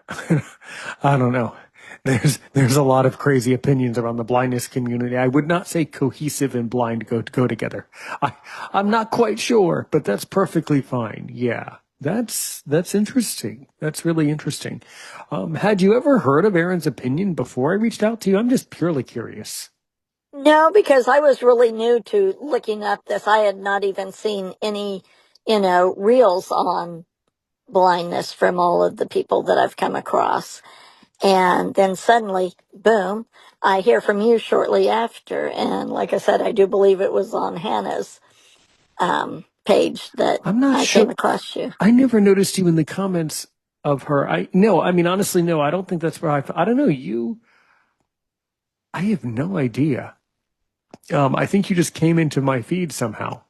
Speaker 1: I don't know. There's a lot of crazy opinions around the blindness community. I would not say cohesive and blind go together. I I'm not quite sure, but that's perfectly fine. Yeah. That's interesting. That's really interesting. Had you ever heard of Aaron's opinion before I reached out to you? I'm just purely curious.
Speaker 2: No, because I was really new to looking up this. I had not even seen any, reels on blindness from all of the people that I've come across. And then suddenly, boom, I hear from you shortly after. And like I said, I do believe it was on Hannah's page that
Speaker 1: I'm not
Speaker 2: I came
Speaker 1: sure.
Speaker 2: across you.
Speaker 1: I never noticed you in the comments of her. I no, I mean honestly, no. I don't think that's where I don't know you. I have no idea. I think you just came into my feed somehow.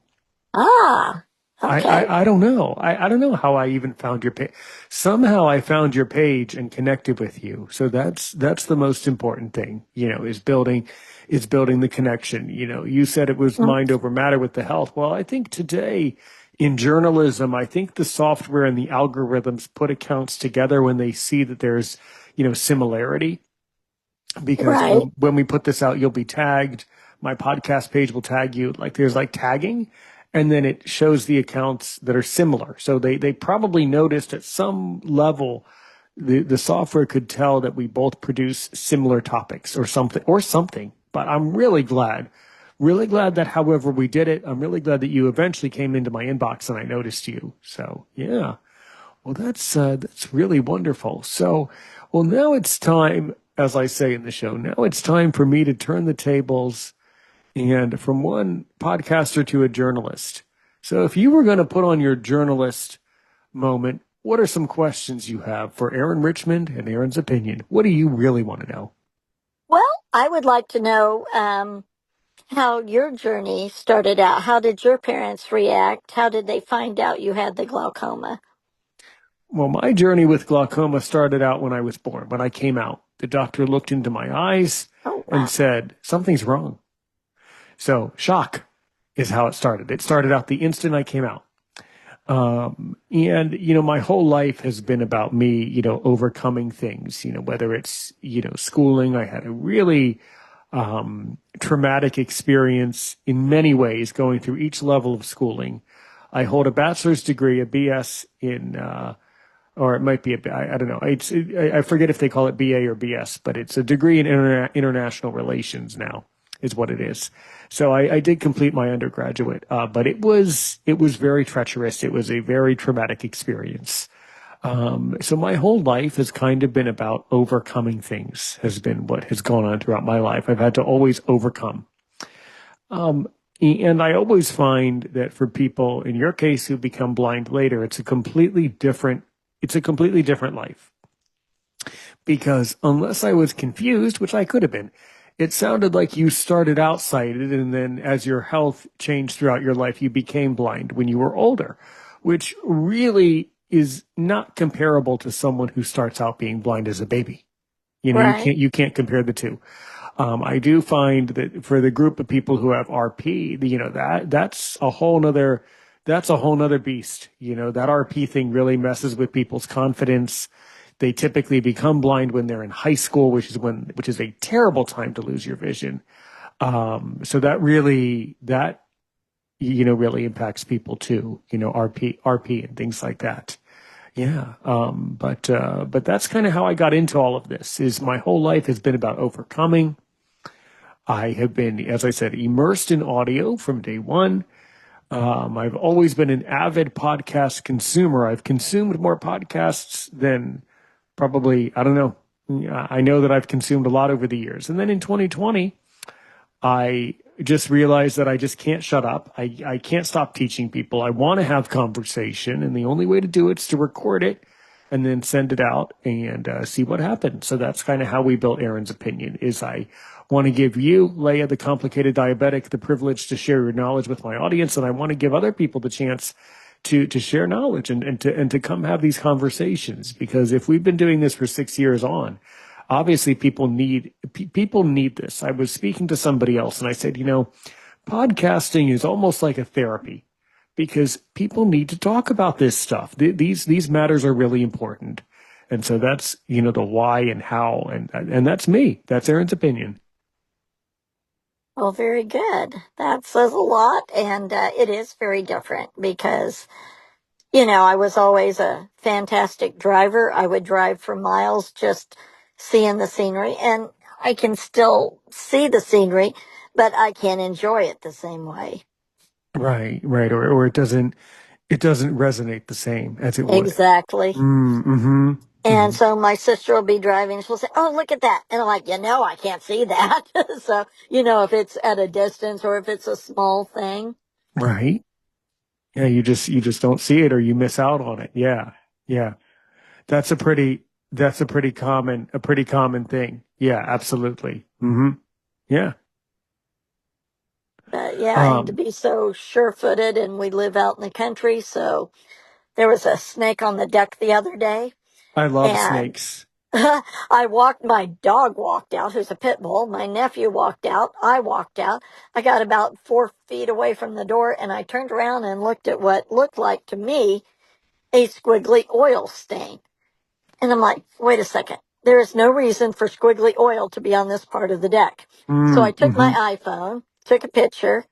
Speaker 2: Ah, okay.
Speaker 1: I don't know. I don't know how I even found your page. Somehow I found your page and connected with you. So that's the most important thing, is building the connection. You said it was
Speaker 2: Mm,
Speaker 1: mind over matter with the health. Well, I think today in journalism, I think the software and the algorithms put accounts together when they see that there's, similarity, because
Speaker 2: right,
Speaker 1: when we put this out, you'll be tagged. My podcast page will tag you. Like there's like tagging, and then it shows the accounts that are similar. So they probably noticed at some level the software could tell that we both produce similar topics or something. But I'm really glad that however we did it. I'm really glad that you eventually came into my inbox and I noticed you. So yeah. Well, that's really wonderful. So, well, now it's time, as I say in the show, now it's time for me to turn the tables and from one podcaster to a journalist. So, if you were going to put on your journalist moment, what are some questions you have for Aaron Richmond and Aaron's opinion? What do you really want to know?
Speaker 2: well, I would like to know how your journey started out. How did your parents react? How did they find out you had the glaucoma?
Speaker 1: Well, my journey with glaucoma started out when I was born, when I came out. The doctor looked into my eyes
Speaker 2: Oh,
Speaker 1: and
Speaker 2: wow.
Speaker 1: said, something's wrong. So, shock is how it started. It started out the instant I came out. And, my whole life has been about me, overcoming things, whether it's, schooling. I had a really traumatic experience in many ways going through each level of schooling. I hold a bachelor's degree, a BS or it might be I don't know. I forget if they call it BA or BS, but it's a degree in international relations now is what it is. So I did complete my undergraduate, but it was very treacherous. It was a very traumatic experience. So my whole life has kind of been about overcoming things, has been what has gone on throughout my life. I've had to always overcome. Um, and I always find that for people, in your case, who become blind later, it's a completely different life. Because unless I was confused, which I could have been, it sounded like you started out sighted and then as your health changed throughout your life, you became blind when you were older, which really is not comparable to someone who starts out being blind as a baby.
Speaker 2: Right.
Speaker 1: You can't compare the two. I do find that for the group of people who have RP, that's a whole nother beast. That RP thing really messes with people's confidence. They typically become blind when they're in high school, which is a terrible time to lose your vision. So that really impacts people too. RP and things like that. Yeah. But that's kind of how I got into all of this. Is my whole life has been about overcoming. I have been, as I said, immersed in audio from day one. I've always been an avid podcast consumer. I've consumed more podcasts than probably, I don't know. I know that I've consumed a lot over the years. And then in 2020, I just realized that I just can't shut up. I can't stop teaching people. I want to have conversation, and the only way to do it is to record it and then send it out and see what happens. So that's kind of how we built Aaron's Opinion. Is I want to give you, Leia, the complicated diabetic, the privilege to share your knowledge with my audience, and I want to give other people the chance to share knowledge and to come have these conversations. Because if we've been doing this for 6 years on, obviously people need this. I was speaking to somebody else and I said, podcasting is almost like a therapy because people need to talk about this stuff. These matters are really important. And so that's, the why and how, and that's me. That's Aaron's Opinion.
Speaker 2: Well, very good. That says a lot, and it is very different because, I was always a fantastic driver. I would drive for miles just seeing the scenery, and I can still see the scenery, but I can't enjoy it the same way.
Speaker 1: Right, right. Or it doesn't resonate the same as it would.
Speaker 2: Exactly.
Speaker 1: Mm-hmm.
Speaker 2: And
Speaker 1: Mm-hmm.
Speaker 2: so my sister will be driving and she'll say, "Oh, look at that." And I'm like, I can't see that. So, if it's at a distance or if it's a small thing.
Speaker 1: Right. Yeah, you just don't see it or you miss out on it. Yeah. Yeah. That's a pretty common thing. Yeah, absolutely. Yeah.
Speaker 2: But yeah, and to
Speaker 1: Um,
Speaker 2: be so sure-footed, and we live out in the country, so there was a snake on the deck the other day,
Speaker 1: I love
Speaker 2: and
Speaker 1: snakes.
Speaker 2: my dog walked out, who's a pit bull. My nephew walked out. I walked out. I got about 4 feet away from the door, and I turned around and looked at what looked like to me a squiggly oil stain. And I'm like, wait a second. There is no reason for squiggly oil to be on this part of the deck. So I took my
Speaker 1: Mm-hmm.
Speaker 2: iPhone, took a picture,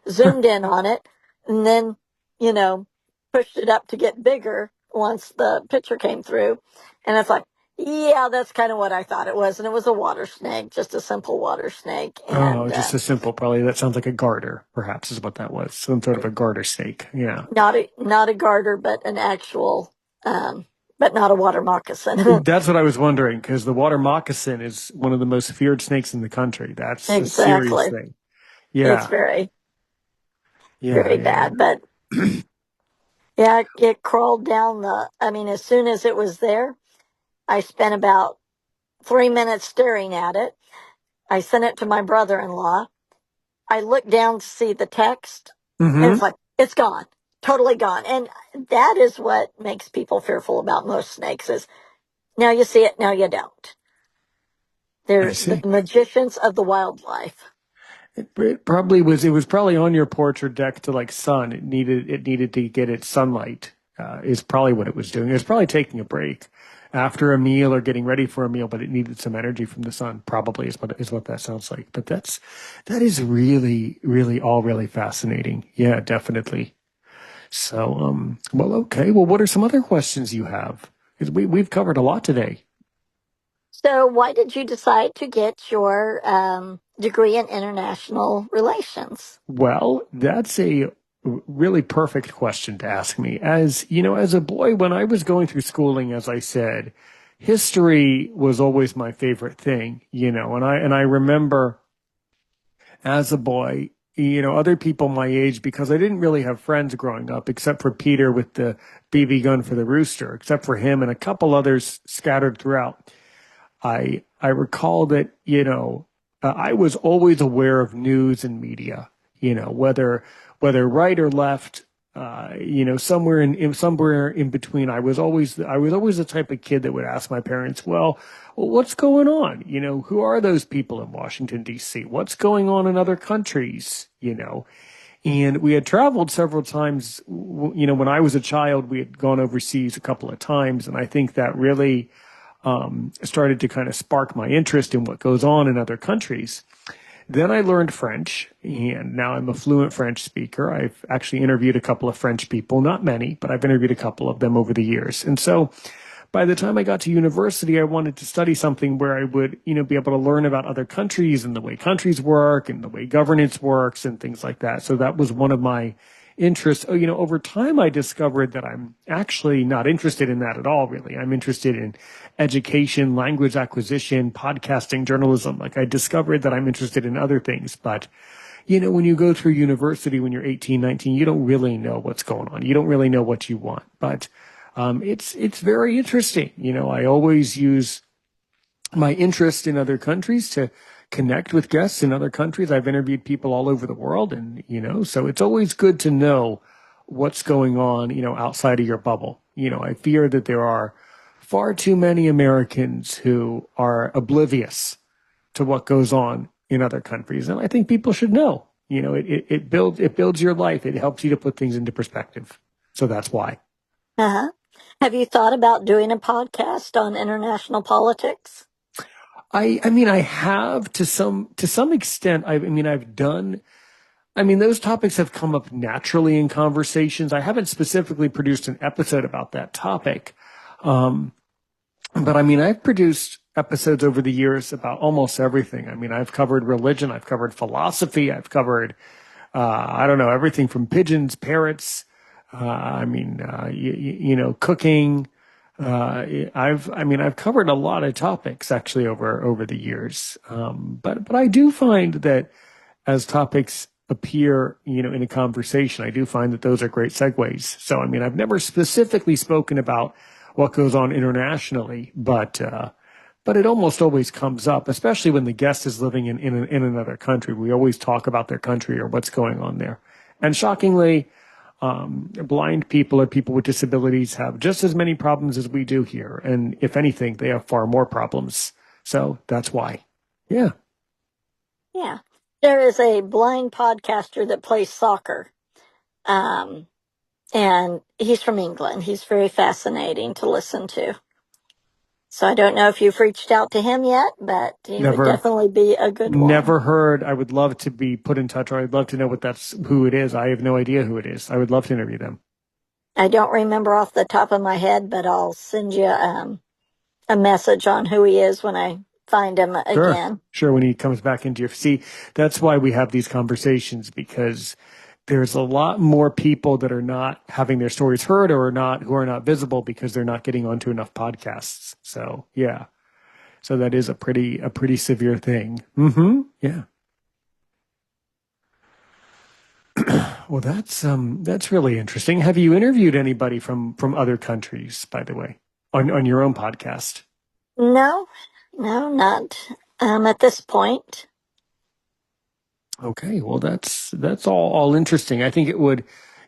Speaker 2: zoomed in on it, and then, you know, pushed it up to get bigger once the picture came through. And it's like, yeah, that's kind of what I thought it was. And it was a water snake, just a simple water snake.
Speaker 1: Oh,
Speaker 2: And
Speaker 1: just a simple, probably that sounds like a garter, perhaps is what that was. Some sort of a garter snake. Yeah.
Speaker 2: not a garter, but an actual, but not a water moccasin.
Speaker 1: That's what I was wondering, because the water moccasin is one of the most feared snakes in the country. That's a serious
Speaker 2: Exactly.
Speaker 1: thing.
Speaker 2: It's
Speaker 1: Yeah.
Speaker 2: very,
Speaker 1: Yeah,
Speaker 2: very
Speaker 1: yeah,
Speaker 2: bad. But
Speaker 1: yeah.
Speaker 2: yeah, it crawled down as soon as it was there, I spent about 3 minutes staring at it. I sent it to my brother-in-law. I looked down to see the text, and
Speaker 1: Mm-hmm.
Speaker 2: it's like, it's gone. Totally gone. And that is what makes people fearful about most snakes is now you see it, now you don't.
Speaker 1: I
Speaker 2: They're the
Speaker 1: see.
Speaker 2: magicians of the wildlife.
Speaker 1: It was probably on your porch or deck to like sun. It needed to get its sunlight. Is probably what it was doing. It was probably taking a break after a meal or getting ready for a meal, but it needed some energy from the sun. Probably is what that sounds like. But that is really, really all really fascinating. Yeah, definitely. So well, okay. Well, what are some other questions you have? Because we've covered a lot today.
Speaker 2: So why did you decide to get your degree in international relations?
Speaker 1: Well, that's a really perfect question to ask me. As a boy, when I was going through schooling, as I said, history was always my favorite thing, and I remember as a boy, other people my age, because I didn't really have friends growing up, except for Peter with the BB gun for the rooster, except for him and a couple others scattered throughout. I recall that I was always aware of news and media, whether right or left, somewhere in between. I was always the type of kid that would ask my parents, well, what's going on? Who are those people in Washington D.C.? What's going on in other countries? And we had traveled several times. When I was a child, we had gone overseas a couple of times, and I think that really started to kind of spark my interest in what goes on in other countries. Then I learned French, and now I'm a fluent French speaker. I've actually interviewed a couple of French people, not many, but I've interviewed a couple of them over the years. And so by the time I got to university, I wanted to study something where I would, be able to learn about other countries and the way countries work and the way governance works and things like that. So that was one of my interest. Oh, over time, I discovered that I'm actually not interested in that at all, really. I'm interested in education, language acquisition, podcasting, journalism. Like I discovered that I'm interested in other things. But, when you go through university when you're 18, 19, you don't really know what's going on. You don't really know what you want. But it's very interesting. I always use my interest in other countries to connect with guests in other countries. I've interviewed people all over the world, and so it's always good to know what's going on, outside of your bubble. I fear that there are far too many Americans who are oblivious to what goes on in other countries, and I think people should know. It builds your life. It helps you to put things into perspective. So that's why.
Speaker 2: Uh-huh. Have you thought about doing a podcast on international politics?
Speaker 1: I have to some extent. I've done. Those topics have come up naturally in conversations. I haven't specifically produced an episode about that topic. But I've produced episodes over the years about almost everything. I've covered religion. I've covered philosophy. I've covered, I don't know, everything from pigeons, parrots, cooking. I've covered a lot of topics actually over the years. But I do find that as topics appear, in a conversation, I do find that those are great segues. So, I've never specifically spoken about what goes on internationally, but it almost always comes up, especially when the guest is living in another country. We always talk about their country or what's going on there. And shockingly, blind people or people with disabilities have just as many problems as we do here. And if anything, they have far more problems. So that's why. Yeah.
Speaker 2: Yeah. There is a blind podcaster that plays soccer. And he's from England. He's very fascinating to listen to. So I don't know if you've reached out to him yet, but he would definitely be a good one.
Speaker 1: Never heard. I would love to be put in touch, or I'd love to know who it is. I have no idea who it is. I would love to interview them.
Speaker 2: I don't remember off the top of my head, but I'll send you a message on who he is when I find him again.
Speaker 1: Sure, when he comes back into your... See, that's why we have these conversations, because there's a lot more people that are not having their stories heard or who are not visible because they're not getting onto enough podcasts. So, yeah. So that is a pretty severe thing. Mm-hmm. Yeah. Well, that's really interesting. Have you interviewed anybody from other countries, by the way, on your own podcast?
Speaker 2: No, not at this point.
Speaker 1: Okay, well, that's all interesting. I think it would,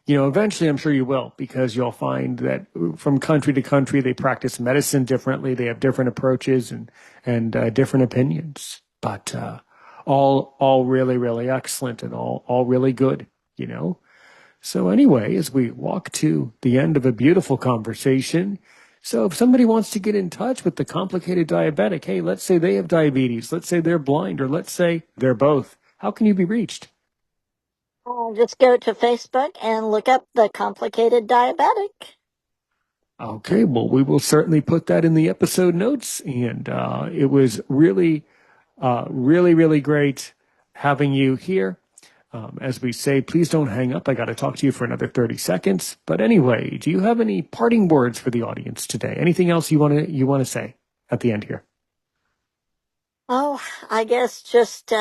Speaker 1: eventually I'm sure you will, because you'll find that from country to country, they practice medicine differently. They have different approaches and different opinions, but all really, really excellent and all really good, So anyway, as we walk to the end of a beautiful conversation, so if somebody wants to get in touch with the complicated diabetic, hey, let's say they have diabetes, let's say they're blind, or let's say they're both, how can you be reached?
Speaker 2: Just go to Facebook and look up the complicated diabetic.
Speaker 1: Okay, well, we will certainly put that in the episode notes. And it was really, really great having you here. As we say, please don't hang up. I got to talk to you for another 30 seconds. But anyway, do you have any parting words for the audience today? Anything else you want to say at the end here?
Speaker 2: Oh, I guess just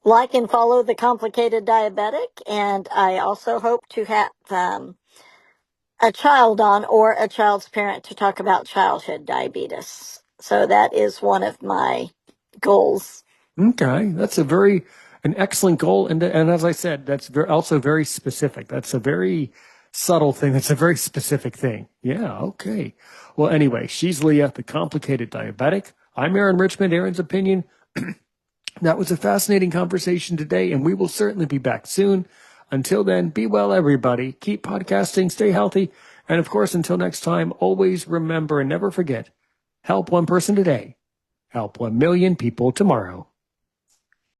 Speaker 2: like and follow the complicated diabetic. And I also hope to have a child on or a child's parent to talk about childhood diabetes. So that is one of my goals.
Speaker 1: Okay, that's an excellent goal. And as I said, that's also very specific. That's a very subtle thing. That's a very specific thing. Yeah, okay. Well, anyway, she's Leia, the complicated diabetic. I'm Aaron Richmond, Aaron's Opinion. That was a fascinating conversation today, and we will certainly be back soon. Until then, be well, everybody. Keep podcasting, stay healthy, and of course, until next time, always remember and never forget, help one person today, help 1 million people tomorrow.